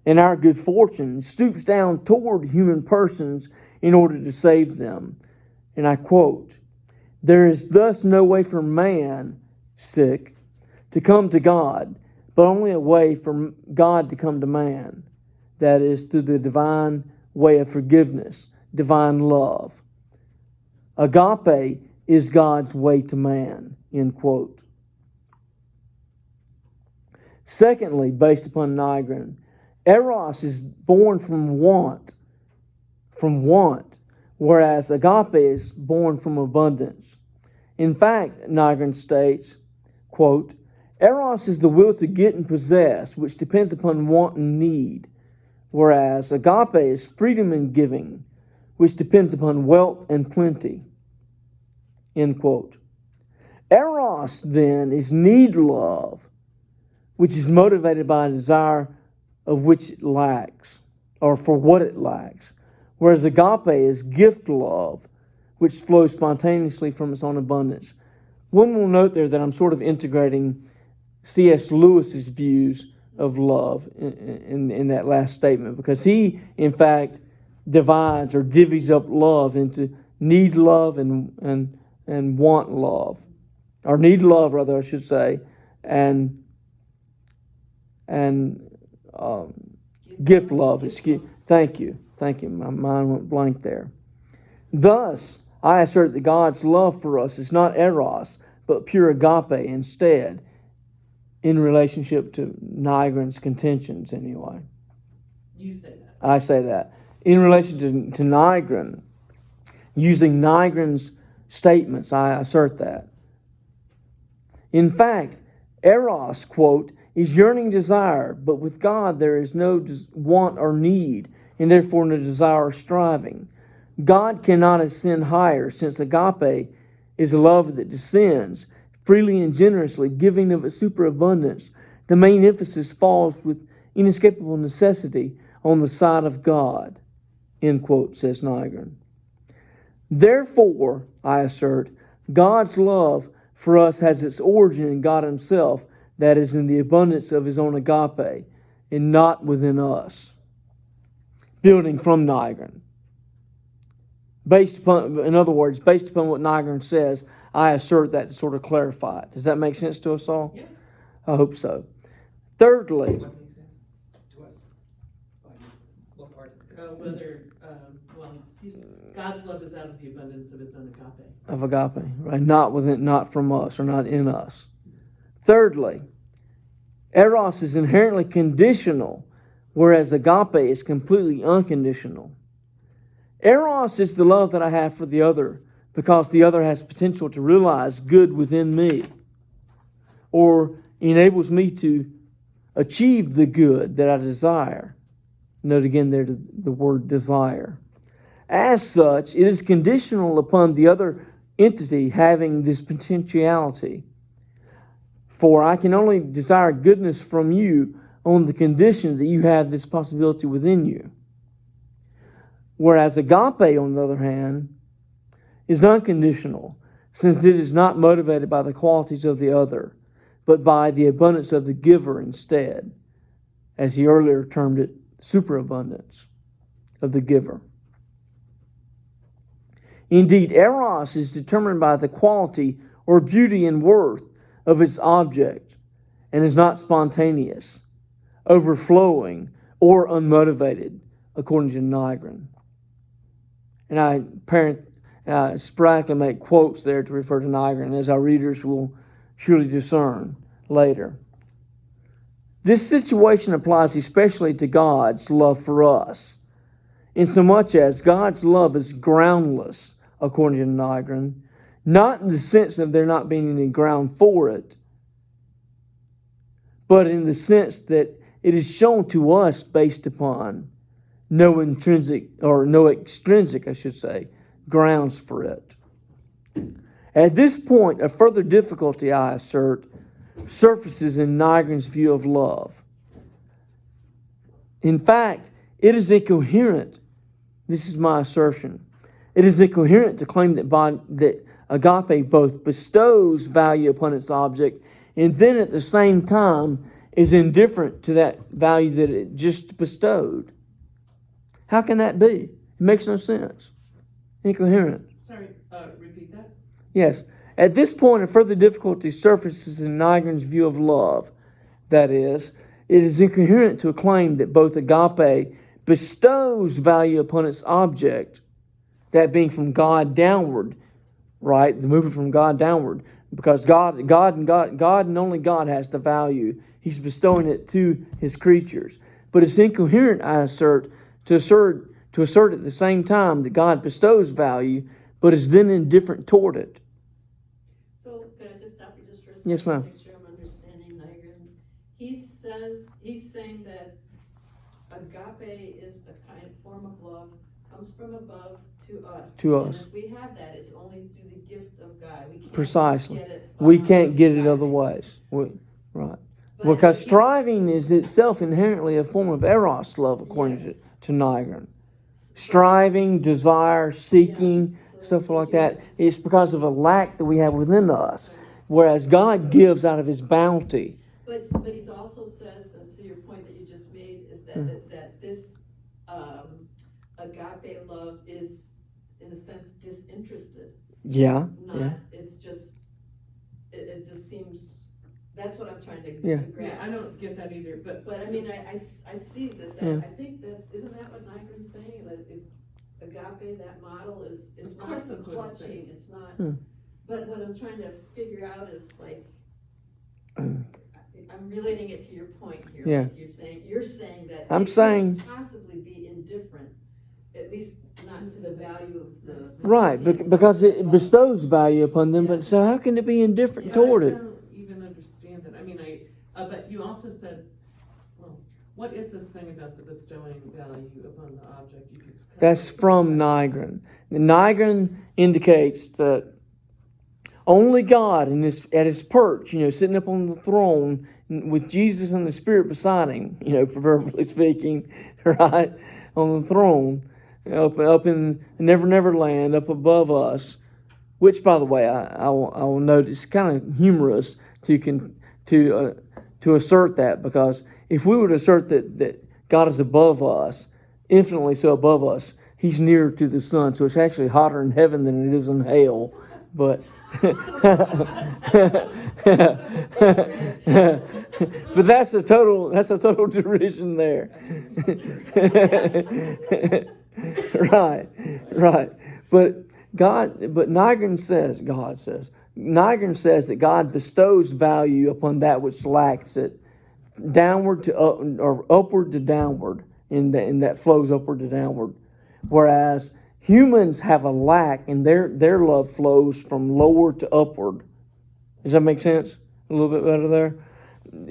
and our good fortune, stoops down toward human persons in order to save them. And I quote, "There is thus no way for man, to come to God, but only a way for God to come to man. That is, through the divine way of forgiveness, divine love. Agape is God's way to man." End quote. Secondly, based upon Nygren, eros is born from want, whereas agape is born from abundance. In fact, Nygren states, quote, "Eros is the will to get and possess, which depends upon want and need, whereas agape is freedom in giving, which depends upon wealth and plenty." End quote. Eros, then, is need love, which is motivated by a desire of which it lacks, or for what it lacks, whereas agape is gift love, which flows spontaneously from its own abundance. One will note there that I'm sort of integrating C.S. Lewis's views of love in that last statement, because he, in fact, divides or divvies up love into need love and want love, or need love, rather, I should say, and gift love. Thank you. My mind went blank there. Thus, I assert that God's love for us is not eros, but pure agape instead, in relationship to Nygren's contentions, anyway. You say that. I say that. In relation to Nygren, using Nygren's statements, I assert that. In fact, eros, quote, is yearning desire, but with God there is no want or need. and therefore no desire or striving. God cannot ascend higher, since agape is a love that descends, freely and generously, giving of its superabundance. The main emphasis falls with inescapable necessity on the side of God, end quote, says Nygren. Therefore, I assert, God's love for us has its origin in God Himself, that is, in the abundance of His own agape, and not within us. Building from Nygren. In other words, based upon what Nygren says, I assert that to sort of clarify it. Does that make sense to us all? Yeah. I hope so. Thirdly, What makes sense to us? What part of it? Whether, God's love is out of the abundance of His own agape. of agape, right? Not from us or not in us. Thirdly, eros is inherently conditional, whereas agape is completely unconditional. Eros is the love that I have for the other because the other has potential to realize good within me or enables me to achieve the good that I desire. Note again there the word desire. As such, it is conditional upon the other entity having this potentiality. For I can only desire goodness from you on the condition that you have this possibility within you. Whereas agape, on the other hand, is unconditional, since it is not motivated by the qualities of the other, but by the abundance of the giver instead, as he earlier termed it, superabundance of the giver. Indeed, eros is determined by the quality or beauty and worth of its object and is not spontaneous, overflowing, or unmotivated, according to Nygren. And I sporadically make quotes there to refer to Nygren, as our readers will surely discern later. This situation applies especially to God's love for us, insomuch as God's love is groundless, according to Nygren, not in the sense of there not being any ground for it, but in the sense that it is shown to us based upon no extrinsic, grounds for it. At this point, a further difficulty, I assert, surfaces in Nygren's view of love. In fact, it is incoherent. This is my assertion. It is incoherent to claim that agape both bestows value upon its object and then at the same time is indifferent to that value that it just bestowed. How can that be? It makes no sense. Incoherent. Sorry, repeat that? Yes. At this point, a further difficulty surfaces in Nygren's view of love. That is, it is incoherent to claim that both agape bestows value upon its object, that being from God downward, right? The movement from God downward, because God and only God has the value. He's bestowing it to His creatures. But it's incoherent, I assert, to assert at the same time that God bestows value, but is then indifferent toward it. So, can I just stop you just for a second? Yes, ma'am. Make sure I'm understanding Nygren. He's saying that agape is a kind of form of love, comes from above to us. To us. And if we have that, it's only through the gift of God. We can't Precisely. get it. We can't get it striving. other ways. Right. But Because he- striving is itself inherently a form of eros love, according Yes. to Nygren. Striving, desire, seeking, Yes. So stuff like you- that. It's because of a lack that we have within us. Whereas God gives out of His bounty. But He's also says, and to your point that you just made, is that this agape love is, in a sense, disinterested. Yeah. Not, it's just, it just seems, that's what I'm trying to Yeah. grasp. Yeah, I don't get that either, but But I mean, I see that, Yeah. I think isn't that what Nygren's saying? That if agape, that model is, it's Of course not that's what it's saying. clutching, it's not, Hmm. but what I'm trying to figure out is like, I'm relating it to your point here. Yeah. Like you're saying that I'm it saying- can't possibly be indifferent, at least not to the value of the Right, recipient. because it bestows value upon them, but so how can it be indifferent yeah, toward I it? don't even understand that. I mean, but you also said, well, What is this thing about the bestowing value upon the object? You could just kind That's of- from Nygren. The Nygren indicates that only God at his perch, sitting up on the throne with Jesus and the Spirit beside him, proverbially speaking, right, on the throne, up in Never Land, up above us. Which, by the way, I will note it's kind of humorous to assert that, because if we would assert that God is above us, infinitely so above us, He's nearer to the sun, so it's actually hotter in heaven than it is in hell. But but that's a total derision there. Right. But Nygren says that God bestows value upon that which lacks it, downward to up, or upward to downward, and that flows upward to downward. Whereas humans have a lack, and their love flows from lower to upward. Does that make sense? A little bit better there.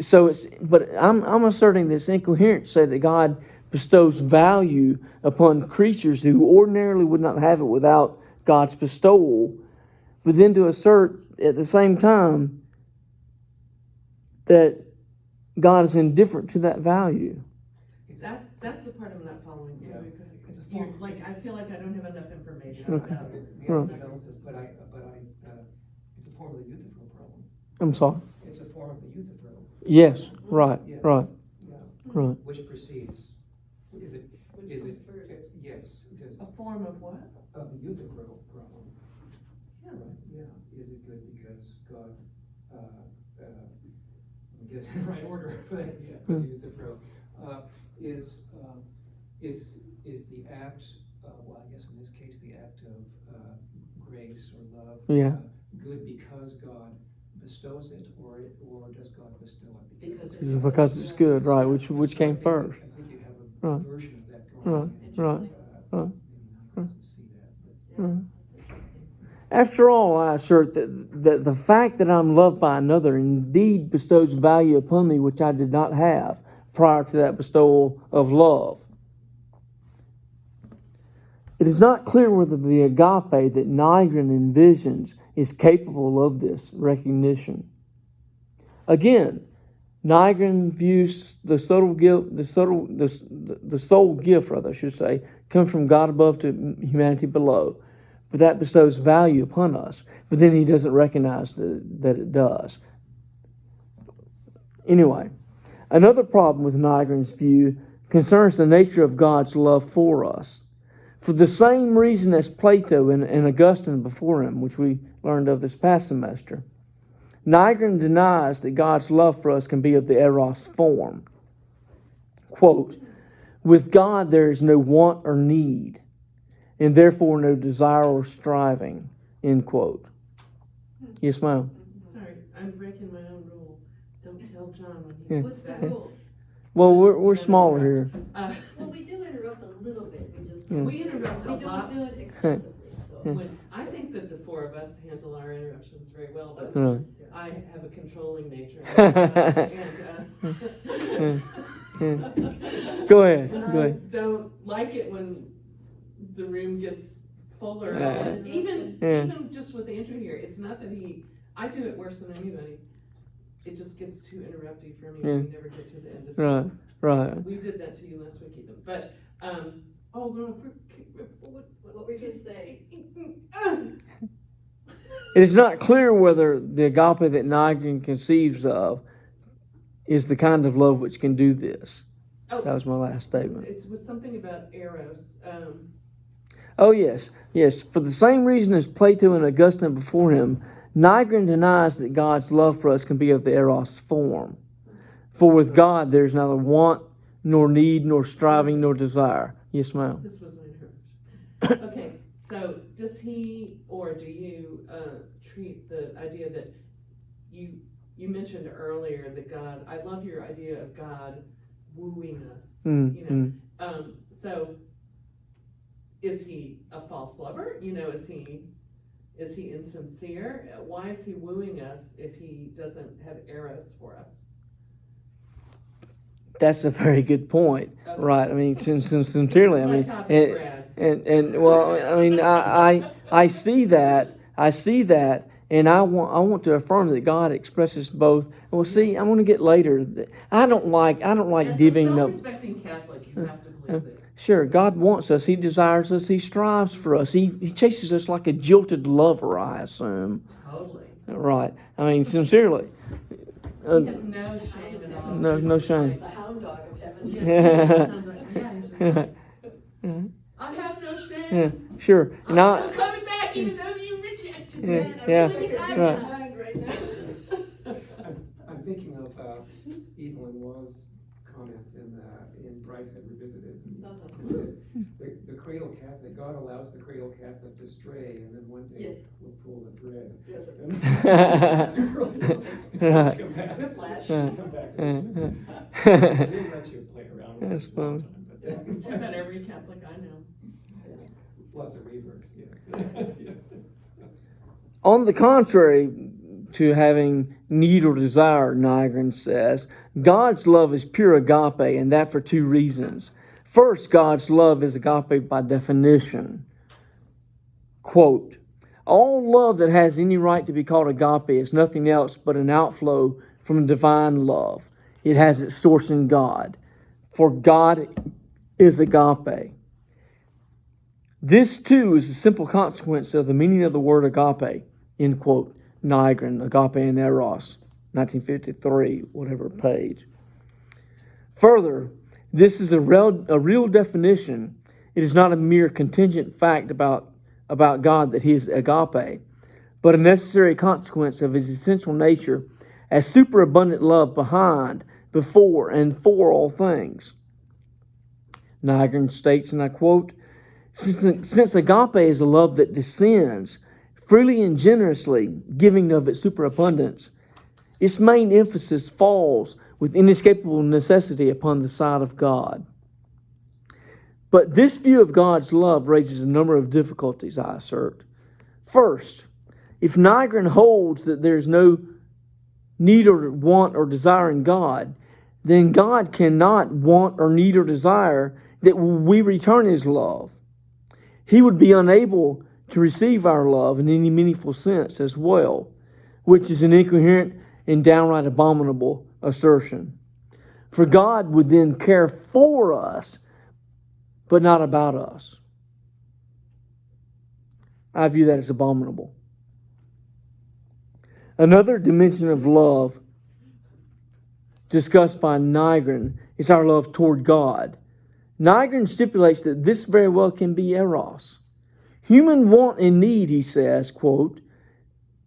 So but I'm asserting this incoherent to say that God bestows value upon creatures who ordinarily would not have it without God's bestowal, but then to assert at the same time that God is indifferent to that value. That's the part I'm not following. Yeah. It's a You're, form. I feel like I don't have enough information Okay. about The Right. analysis, but it's a form of the euthyphro problem. I'm sorry. It's a form of the euthyphro. Yes. Right. Yes. Right. Yeah. Right. Which precedes, is it, Which comes first? yes, it is, a form of what? of the euthyphro problem. Yeah. Right, yeah, is it good because God, I guess in the right order for the euthyphro, is the act, well, I guess in this case, the act of grace or love, Yeah. Good because God bestows it, or does God bestow it Because it's good, right? Which came first. I think you have a Right. version of that going on. Right. Interesting. Right. Maybe not to see that, but. Yeah, Right. that's interesting. After all, I assert that the fact that I'm loved by another indeed bestows value upon me which I did not have prior to that bestowal of love. It is not clear whether the agape that Nygren envisions is capable of this recognition. Again, Nygren views the soul gift, rather, I should say, comes from God above to humanity below. But that bestows value upon us. But then he doesn't recognize that it does. Anyway, another problem with Nygren's view concerns the nature of God's love for us. For the same reason as Plato and Augustine before him, which we learned of this past semester, Nygren denies that God's love for us can be of the eros form. Quote, with God there is no want or need, and therefore no desire or striving, end quote. Yes, ma'am. Sorry, I'm breaking my own rule. Don't tell John when Yeah. he What's the rule? Well, we're smaller here. Well, we do interrupt a little bit, we just. Yeah. We interrupt a We lot. don't do it excessively, so. When I think that the four of us handle our interruptions very well, but Right. I have a controlling nature. Go ahead. And Go I ahead. don't like it when the room gets fuller. Yeah. Even just with Andrew here, it's not that I do it worse than anybody. It just gets too interrupting for me when we never get to the end of Right. it. Right. We did that to you last week even, but, oh, no, What were you gonna say? It is not clear whether the agape that Nygren conceives of is the kind of love which can do this. Oh, That was my last statement. it was something about Eros. Oh, yes. Yes. For the same reason as Plato and Augustine before him, Nygren denies that God's love for us can be of the eros form. For with God there is neither want, nor need, nor striving, nor desire. Yes, ma'am. This was my interruption. Okay, so does he or do you treat the idea that you mentioned earlier that God, I love your idea of God wooing us, so is he a false lover? Is he insincere? Why is he wooing us if he doesn't have eros for us? That's a very good point, Okay. right? I mean, sincerely, I My mean, topic, Brad. and well, I mean, I see that, and I want to affirm that God expresses both. Well, see, I'm going to get later. I don't like As divvying a up. self-respecting Catholic, you have to believe it. Sure, God wants us. He desires us. He strives for us. He chases us like a jilted lover, I assume. Totally. Right. I mean, sincerely. He has no shame at all. No shame. The hound dog of heaven. Yeah, he's just like, I have no shame. Yeah, sure. And I'm still coming back even though you rejected me. Yeah, I'm thinking of Evelyn Waugh's comments in Bryce that Revisited. It says, the cradle Catholic, God allows the cradle Catholic to stray, and then one day Yes. we'll pull the thread. Right. Come back. Whiplash. Come back. I didn't let you play around with That's it all the funny. time, but What about every Catholic I know? lots of reverse, yes. On the contrary to having need or desire, Nygren says, God's love is pure agape, and that for two reasons. First, God's love is agape by definition. Quote, all love that has any right to be called agape is nothing else but an outflow from divine love. It has its source in God. For God is agape. This, too, is a simple consequence of the meaning of the word agape, end quote. Nygren, Agape and Eros, 1953, whatever page. Further, this is a real definition. It is not a mere contingent fact about God that He is agape, but a necessary consequence of His essential nature as superabundant love behind, before, and for all things. Nygren states, and I quote, Since agape is a love that descends, freely and generously, giving of its superabundance, its main emphasis falls with inescapable necessity upon the side of God. But this view of God's love raises a number of difficulties, I assert. First, if Nygren holds that there is no need or want or desire in God, then God cannot want or need or desire that we return His love. He would be unable to receive our love in any meaningful sense as well, which is an incoherent and downright abominable assertion. For God would then care for us, but not about us. I view that as abominable. Another dimension of love discussed by Nygren is our love toward God. Nygren stipulates that this very well can be eros. Human want and need, he says, quote,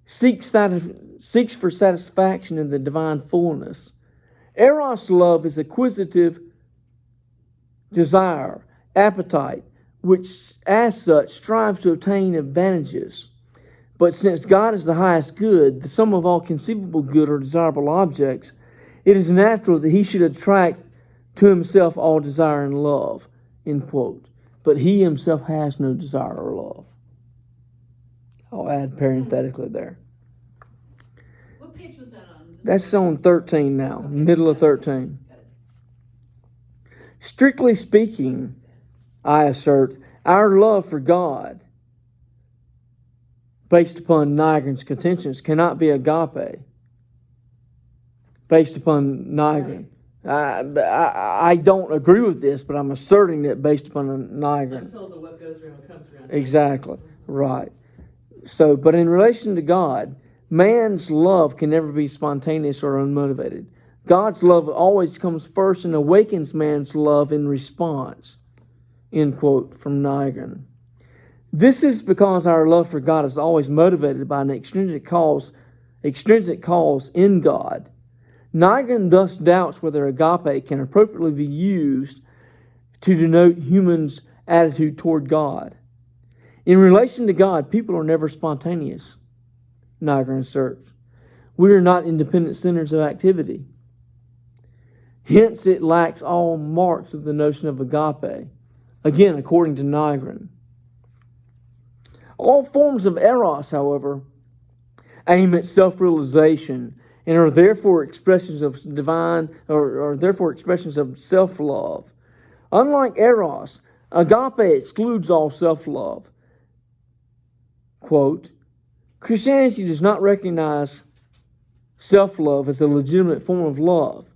seeks for satisfaction in the divine fullness. Eros love is acquisitive desire, appetite, which as such strives to obtain advantages. But since God is the highest good, the sum of all conceivable good or desirable objects, it is natural that He should attract to Himself all desire and love, end quote. But He Himself has no desire or love. I'll add parenthetically there. What page was that on? That's on 13 now, middle of 13. Strictly speaking, I assert, our love for God, based upon Nygren's contentions, cannot be agape. Based upon Nygren. I don't agree with this, but I'm asserting it based upon Nygren. Until the what goes around comes around. Exactly, right. So, but in relation to God, man's love can never be spontaneous or unmotivated. God's love always comes first and awakens man's love in response, end quote from Nygren. This is because our love for God is always motivated by an extrinsic cause in God. Nygren thus doubts whether agape can appropriately be used to denote humans' attitude toward God. In relation to God, people are never spontaneous, Nygren asserts. We are not independent centers of activity. Hence, it lacks all marks of the notion of agape, again, according to Nygren. All forms of eros, however, aim at self-realization and are therefore expressions of self-love. Unlike eros, agape excludes all self-love. Quote, Christianity does not recognize self-love as a legitimate form of love,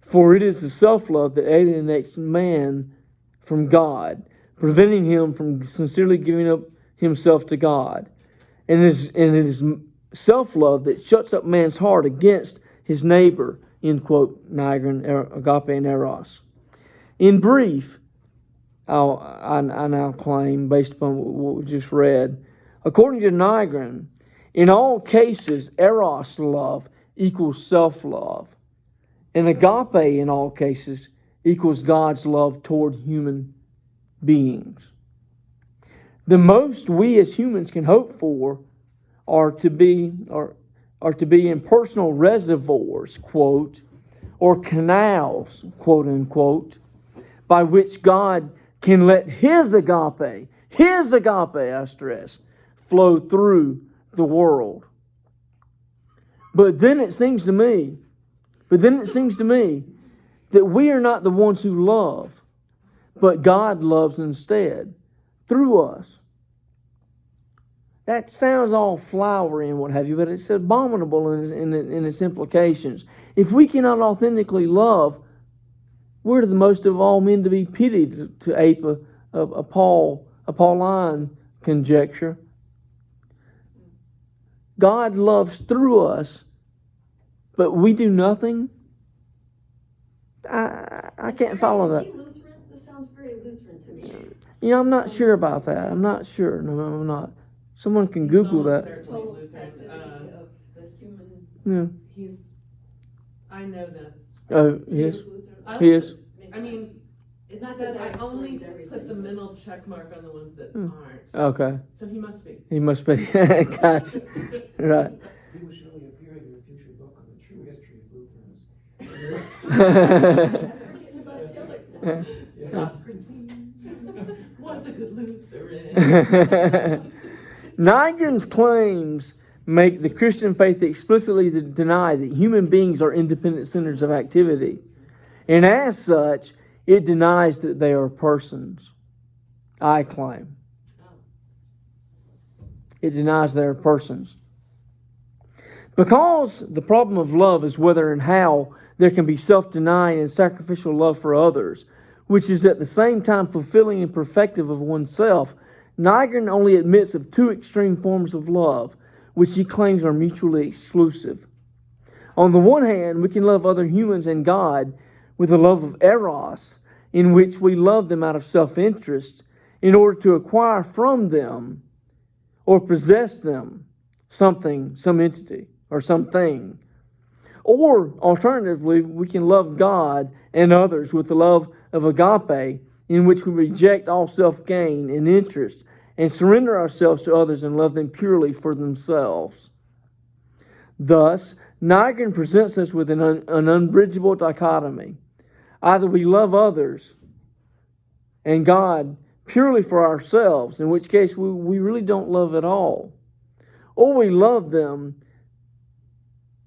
for it is the self-love that alienates man from God, preventing him from sincerely giving up himself to God. And it is self-love that shuts up man's heart against his neighbor, end quote, Nygren, agape, and eros. In brief, I now claim, based upon what we just read, according to Nygren, in all cases, eros love equals self-love. And agape, in all cases, equals God's love toward human beings. The most we as humans can hope for are to be impersonal reservoirs, quote, or canals, quote unquote, by which God can let His agape, I stress, flow through the world. But then it seems to me that we are not the ones who love, but God loves instead through us. That sounds all flowery and what have you, but it's abominable in its implications. If we cannot authentically love, we're the most of all men to be pitied, to ape a Pauline conjecture. God loves through us, but we do nothing. I can't follow that. Is he Lutheran? This sounds very Lutheran to me. I'm not sure about that. I'm not sure. No, I'm not. Someone can Google that. Certainly Total passivity Lutheran. of the human. Yeah. I know this. Oh, yes. I He is. I mean, it's Not that that I only explains everything, put the but- mental check mark on the ones that Hmm. aren't. Okay. So he must be. He must be. Gotcha. Right. He will surely appear in your future book on the true history of Lutherans. I'm forgetting about Tillich now. Socrates was a good Lutheran. Nygren's claims make the Christian faith explicitly deny that human beings are independent centers of activity. And as such, it denies that they are persons. I claim. It denies they are persons. Because the problem of love is whether and how there can be self-denying and sacrificial love for others, which is at the same time fulfilling and perfective of oneself, Nygren only admits of two extreme forms of love, which he claims are mutually exclusive. On the one hand, we can love other humans and God with the love of eros, in which we love them out of self-interest in order to acquire from them or possess them something, some entity, or something. Or, alternatively, we can love God and others with the love of agape, in which we reject all self-gain and interest and surrender ourselves to others and love them purely for themselves. Thus, Nygren presents us with an unbridgeable dichotomy. Either we love others and God purely for ourselves, in which case we really don't love at all, or we love them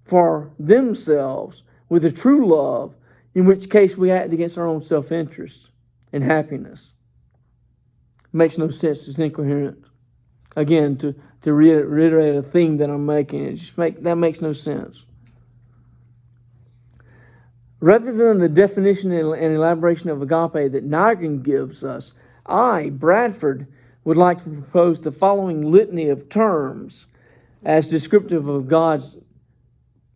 for themselves with a true love, in which case we act against our own self-interest and happiness. Makes no sense. It's incoherent. Again, to reiterate a theme that I'm making, that makes no sense. Rather than the definition and elaboration of agape that Nygren gives us, I, Bradford, would like to propose the following litany of terms as descriptive of God's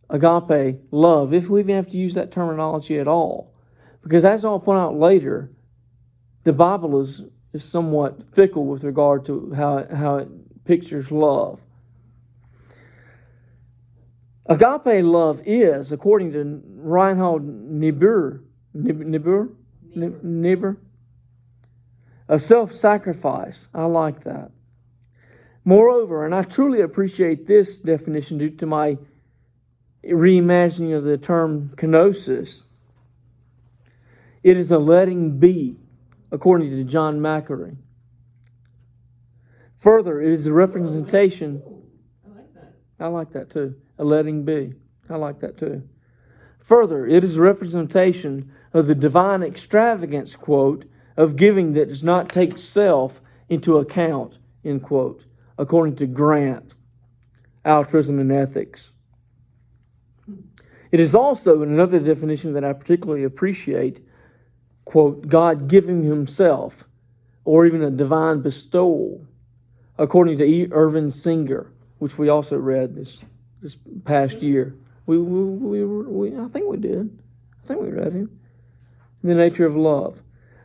agape love, if we even have to use that terminology at all. Because as I'll point out later, the Bible is somewhat fickle with regard to how it pictures love. Agape love is, according to Reinhold Niebuhr, a self-sacrifice. I like that. Moreover, and I truly appreciate this definition due to my reimagining of the term kenosis, it is a letting be, according to John Macquarie. Further, it is a representation. I like that. I like that too. A letting be. I like that too. Further, it is a representation of the divine extravagance, quote, of giving that does not take self into account, end quote, according to Grant, Altruism and Ethics. It is also, in another definition that I particularly appreciate, quote, God giving himself, or even a divine bestowal, according to Irvin Singer, which we also read this past year. I think we did. I think we read him. The nature of love.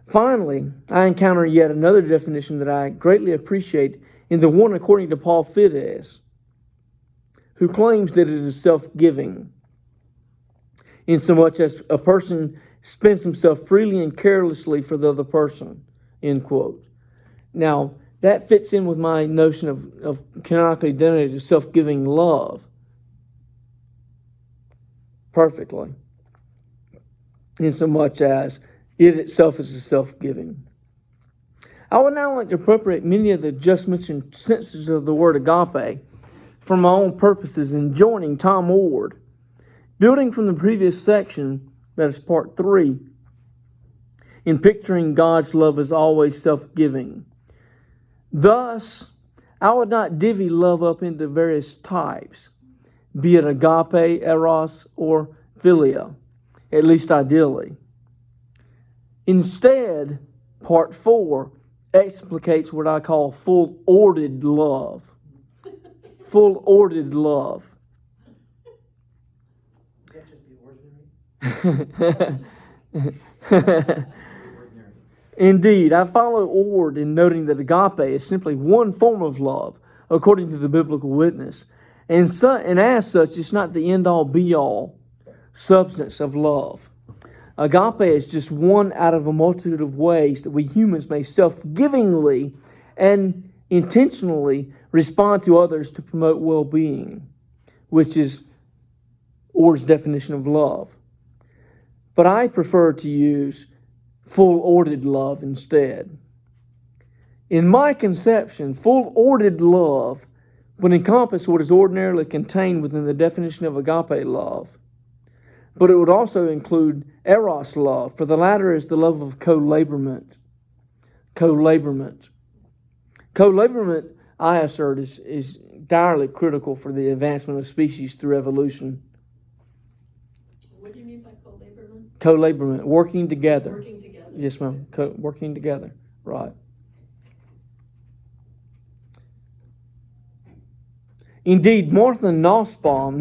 Finally, I encounter yet another definition that I greatly appreciate in the one according to Paul Fides, who claims that it is self-giving, insomuch as a person spends himself freely and carelessly for the other person, end quote. Now, that fits in with my notion of canonically denominated self-giving love perfectly, insomuch as it itself is a self-giving. I would now like to appropriate many of the just mentioned senses of the word agape for my own purposes in joining Tom Oord, building from the previous section, that is part 3, in picturing God's love as always self-giving. Thus, I would not divvy love up into various types, be it agape, eros, or philia, at least ideally. Instead, part 4 explicates what I call full Oorded love. Full Oorded love. Indeed, I follow Oord in noting that agape is simply one form of love, according to the biblical witness. And as such, it's not the end-all, be-all substance of love. Agape is just one out of a multitude of ways that we humans may self-givingly and intentionally respond to others to promote well-being, which is Oord's definition of love. But I prefer to use full Oorded love instead. In my conception, full Oorded love would encompass what is ordinarily contained within the definition of agape love. But it would also include eros love, for the latter is the love of co-laborment. Co-laborment. Co-laborment, I assert, is direly critical for the advancement of species through evolution. What do you mean by co-laborment? Co-laborment, working together. Working together. Yes, ma'am. Working together. Right. Indeed, Martha Nussbaum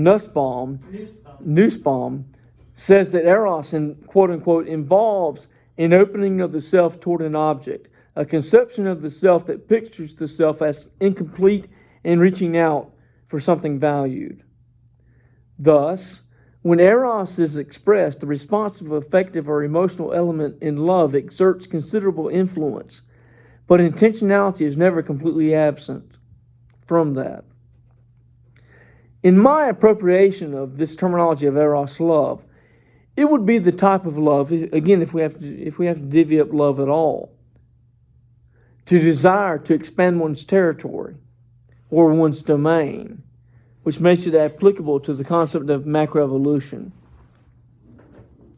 says that eros, quote-unquote, involves an opening of the self toward an object, a conception of the self that pictures the self as incomplete and reaching out for something valued. Thus, when eros is expressed, the responsive, affective, or emotional element in love exerts considerable influence, but intentionality is never completely absent from that. In my appropriation of this terminology of eros love, it would be the type of love, again, if we have to divvy up love at all, to desire to expand one's territory or one's domain, which makes it applicable to the concept of macroevolution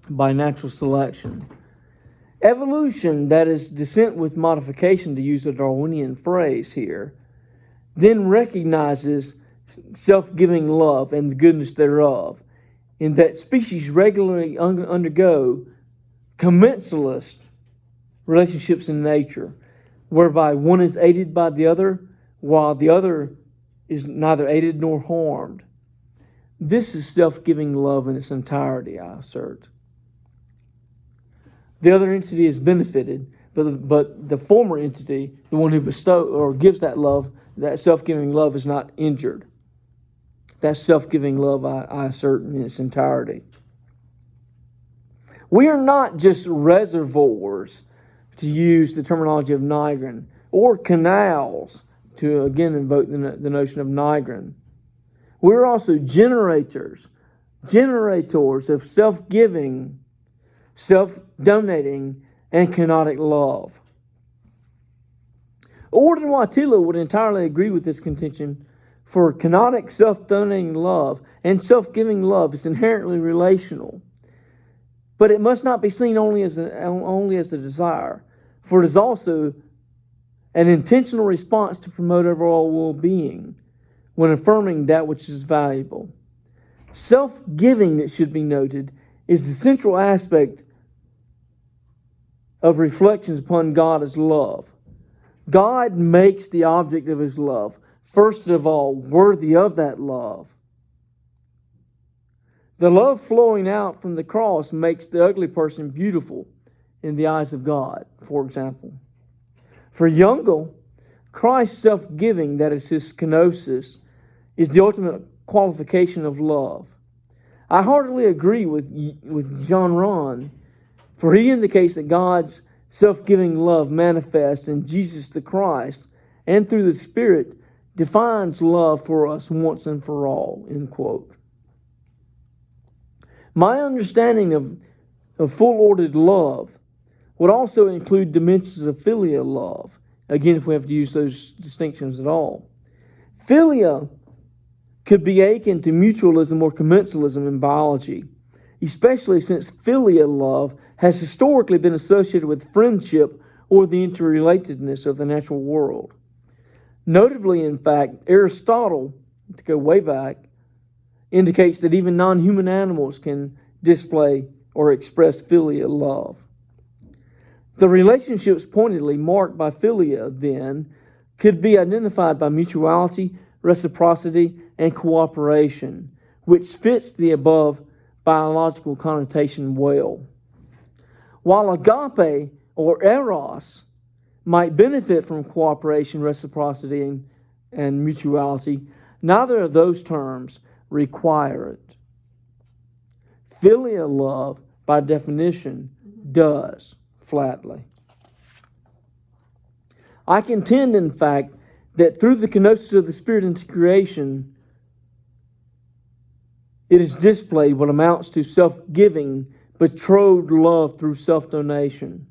by natural selection. Evolution, that is descent with modification, to use a Darwinian phrase here, then recognizes self-giving love and the goodness thereof, in that species regularly undergo commensalist relationships in nature, whereby one is aided by the other, while the other is neither aided nor harmed. This is self-giving love in its entirety, I assert. The other entity is benefited, but the former entity, the one who bestows or gives that love, that self-giving love, is not injured. That self-giving love, I assert, in its entirety. We are not just reservoirs, to use the terminology of Nygren, or canals, to again invoke the notion of Nygren. We're also generators of self-giving, self-donating, and kenotic love. Oord and Wautyla would entirely agree with this contention For canonic self-donating love and self-giving love is inherently relational. But it must not be seen only as a desire, for it is also an intentional response to promote overall well-being when affirming that which is valuable. Self-giving, it should be noted, is the central aspect of reflections upon God as love. God makes the object of His love, first of all, worthy of that love. The love flowing out from the cross makes the ugly person beautiful in the eyes of God, for example. For Jungel, Christ's self-giving, that is His kenosis, is the ultimate qualification of love. I heartily agree with John Ron, for he indicates that God's self-giving love manifests in Jesus the Christ and through the Spirit defines love for us once and for all, end quote. My understanding of full-ordered love would also include dimensions of filial love, again, if we have to use those distinctions at all. Philia could be akin to mutualism or commensalism in biology, especially since filial love has historically been associated with friendship or the interrelatedness of the natural world. Notably, in fact, Aristotle, to go way back, indicates that even non-human animals can display or express filial love. The relationships pointedly marked by philia, then, could be identified by mutuality, reciprocity, and cooperation, which fits the above biological connotation well. While agape or eros might benefit from cooperation, reciprocity, and mutuality, neither of those terms require it. Filial love, by definition, does, flatly. I contend, in fact, that through the kenosis of the Spirit into creation, it is displayed what amounts to self-giving, betrothed love through self-donation.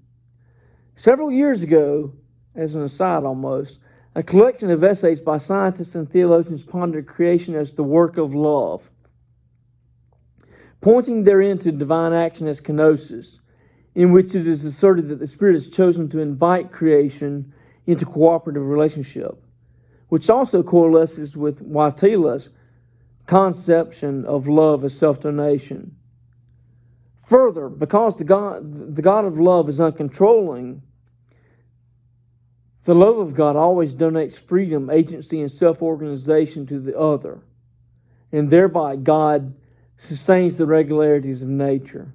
Several years ago, as an aside almost, a collection of essays by scientists and theologians pondered creation as the work of love, pointing therein to divine action as kenosis, in which it is asserted that the Spirit has chosen to invite creation into cooperative relationship, which also coalesces with Waitila's conception of love as self-donation. Further, because the God of love is uncontrolling, the love of God always donates freedom, agency, and self-organization to the other, and thereby God sustains the regularities of nature.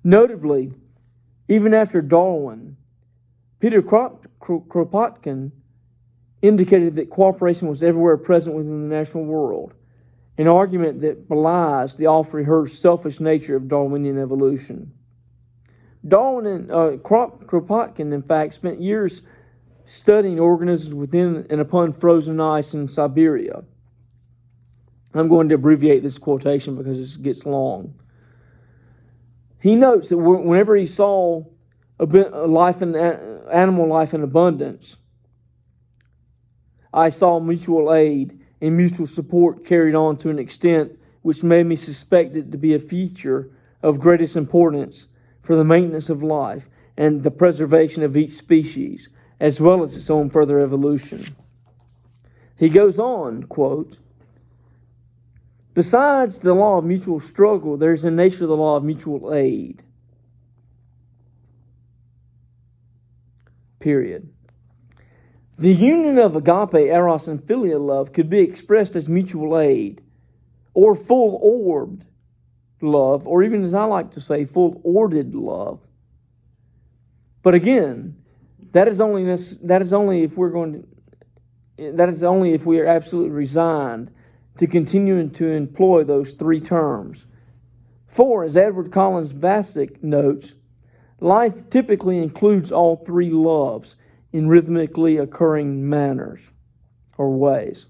Notably, even after Darwin, Peter Kropotkin indicated that cooperation was everywhere present within the natural world, an argument that belies the oft-rehearsed selfish nature of Darwinian evolution. Darwin and Kropotkin, in fact, spent years studying organisms within and upon frozen ice in Siberia. I'm going to abbreviate this quotation because it gets long. He notes that whenever he saw animal life in abundance, I saw mutual aid and mutual support carried on to an extent which made me suspect it to be a feature of greatest importance for the maintenance of life and the preservation of each species, as well as its own further evolution. He goes on, quote, "Besides the law of mutual struggle, there is in nature the law of mutual aid. Period. The union of agape, eros, and filial love could be expressed as mutual aid, or full-orbed love, or even, as I like to say, full-orded love. But again, that is only if we are absolutely resigned to continuing to employ those three terms. For, as Edward Collins Vasic notes, life typically includes all three loves in rhythmically occurring manners or ways.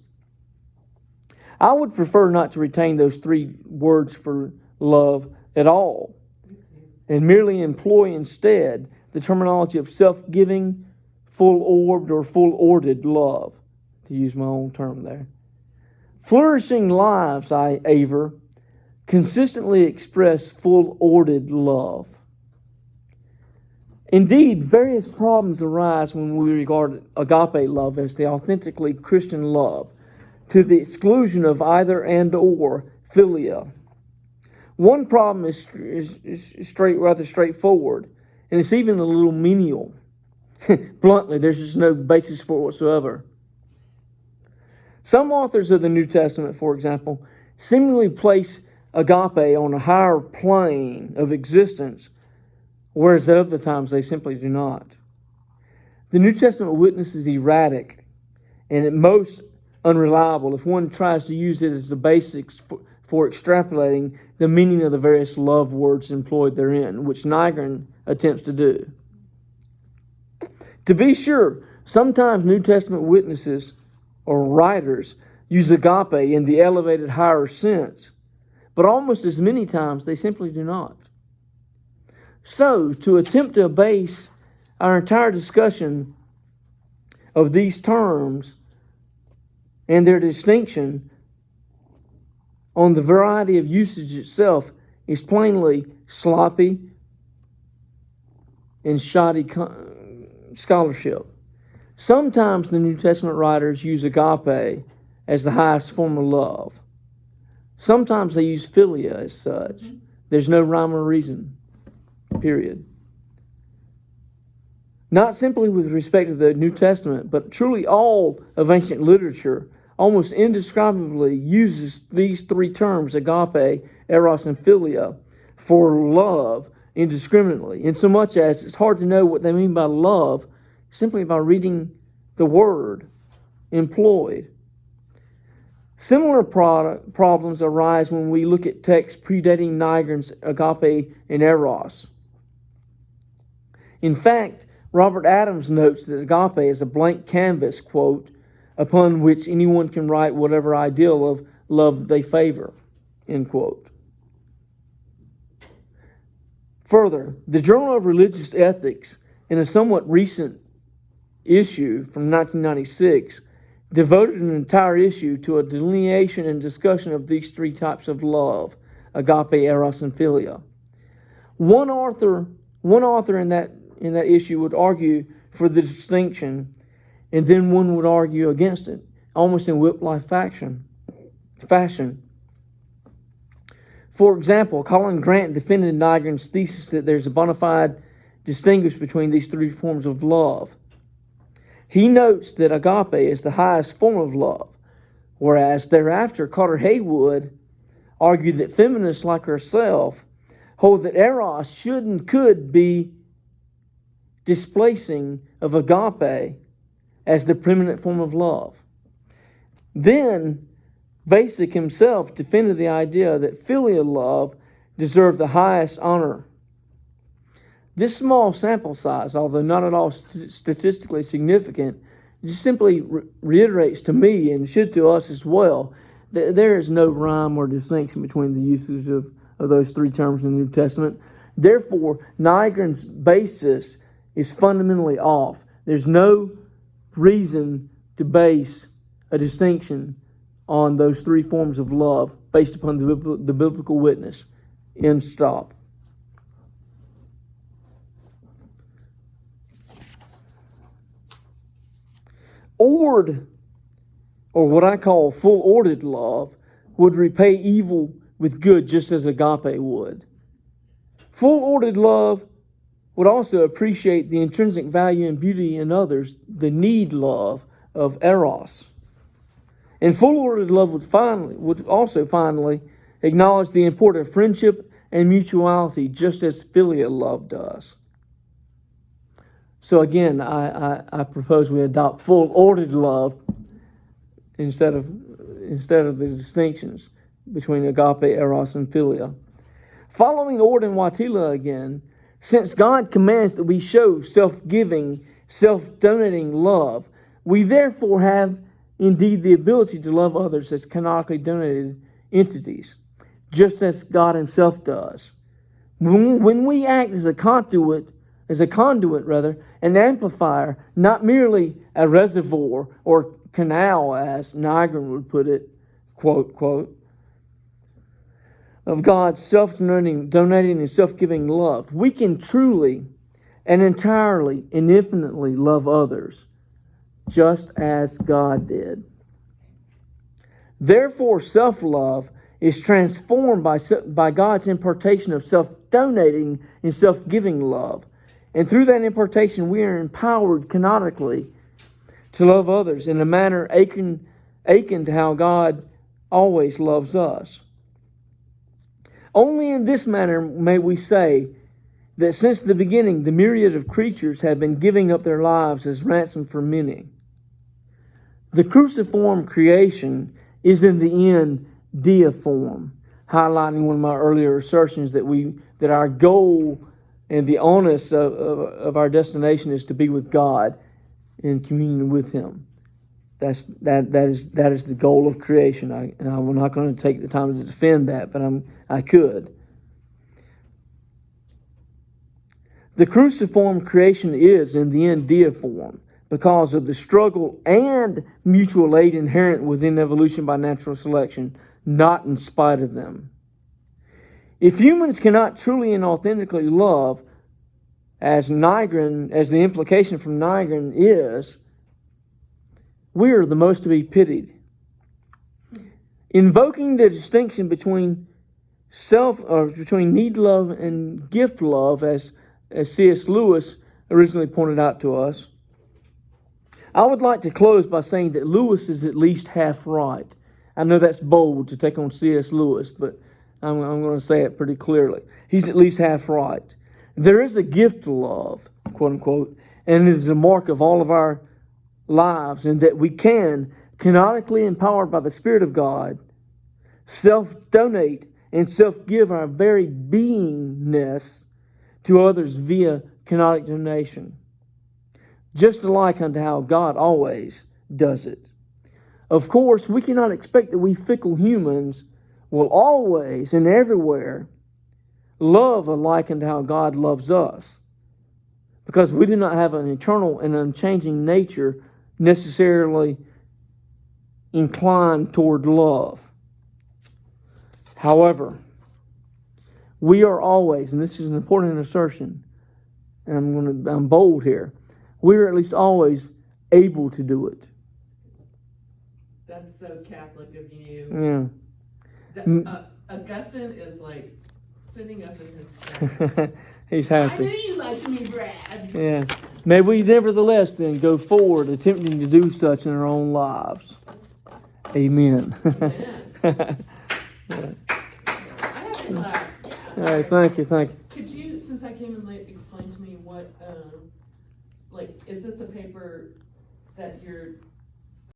I would prefer not to retain those three words for love at all, and merely employ instead the terminology of self-giving, full-orbed, or full-orded love, to use my own term there. Flourishing lives, aver, consistently express full-ordered love. Indeed, various problems arise when we regard agape love as the authentically Christian love, to the exclusion of either and or philia. One problem is rather straightforward, and it's even a little menial. Bluntly, there's just no basis for it whatsoever. Some authors of the New Testament, for example, seemingly place agape on a higher plane of existence, whereas at other times they simply do not. The New Testament witness is erratic and at most unreliable if one tries to use it as the basics for extrapolating the meaning of the various love words employed therein, which Nygren attempts to do. To be sure, sometimes New Testament witnesses or writers use agape in the elevated higher sense, but almost as many times they simply do not. So, to attempt to base our entire discussion of these terms and their distinction on the variety of usage itself is plainly sloppy and shoddy scholarship. Sometimes the New Testament writers use agape as the highest form of love. Sometimes they use philia as such. There's no rhyme or reason, period. Not simply with respect to the New Testament, but truly all of ancient literature almost indescribably uses these three terms, agape, eros, and philia, for love indiscriminately, insomuch as it's hard to know what they mean by love simply by reading the word employed. Similar problems arise when we look at texts predating Nygren's agape and eros. In fact, Robert Adams notes that agape is a blank canvas, quote, upon which anyone can write whatever ideal of love they favor, end quote. Further, the Journal of Religious Ethics, in a somewhat recent issue from 1996, devoted an entire issue to a delineation and discussion of these three types of love, agape, eros, and philia. One author in that issue would argue for the distinction, and then one would argue against it, almost in whip-like fashion. For example, Colin Grant defended Nygren's thesis that there's a bona fide distinguish between these three forms of love. He notes that agape is the highest form of love, whereas thereafter Carter Haywood argued that feminists like herself hold that eros should and could be displacing of agape as the preeminent form of love. Then Vasek himself defended the idea that filial love deserved the highest honor. This small sample size, although not at all statistically significant, just simply reiterates to me, and should to us as well, that there is no rhyme or distinction between the usage of those three terms in the New Testament. Therefore, Nygren's basis is fundamentally off. There's no reason to base a distinction on those three forms of love based upon the biblical witness. End stop. Oord, or what I call full-ordered love, would repay evil with good just as agape would. Full-ordered love would also appreciate the intrinsic value and beauty in others, the need love of eros. And full-ordered love would also finally acknowledge the importance of friendship and mutuality, just as filial love does. So again, I propose we adopt full-ordered love instead of the distinctions between agape, eros, and philia. Following Oord and Waitila again, since God commands that we show self-giving, self-donating love, we therefore have indeed the ability to love others as canonically donated entities, just as God Himself does. When we act as a conduit, an amplifier, not merely a reservoir or canal, as Nygren would put it, quote, quote, of God's donating and self-giving love, we can truly and entirely and infinitely love others, just as God did. Therefore, self-love is transformed by God's impartation of self-donating and self-giving love. And through that impartation, we are empowered canonically to love others in a manner akin to how God always loves us. Only in this manner may we say that since the beginning, the myriad of creatures have been giving up their lives as ransom for many. The cruciform creation is in the end deiform, highlighting one of my earlier assertions that our goal and the onus of our destination is to be with God in communion with Him. That is the goal of creation. I'm not going to take the time to defend that, but I could. The cruciform creation is in the end deiform because of the struggle and mutual aid inherent within evolution by natural selection, not in spite of them. If humans cannot truly and authentically love, as the implication from Nygren is, we are the most to be pitied. Invoking the distinction between between need love and gift love, as C.S. Lewis originally pointed out to us, I would like to close by saying that Lewis is at least half right. I know that's bold to take on C.S. Lewis, but I'm going to say it pretty clearly. He's at least half right. There is a gift to love, quote unquote, and it is a mark of all of our lives, and that we can, canonically empowered by the Spirit of God, self-donate and self-give our very beingness to others via canonic donation, just alike unto how God always does it. Of course, we cannot expect that we fickle humans will always and everywhere love alike unto how God loves us, because we do not have an eternal and unchanging nature necessarily inclined toward love. However, we are always, and this is an important assertion, and I'm bold here, we are at least always able to do it. That's so Catholic of you. Yeah. Augustine is like sitting up in his chair. He's I happy. knew you liked me, Brad. Yeah. May we nevertheless then go forward attempting to do such in our own lives. Amen. Amen. I have to laugh. All right, thank you. Could you, since I came in late, explain to me what, is this a paper that you're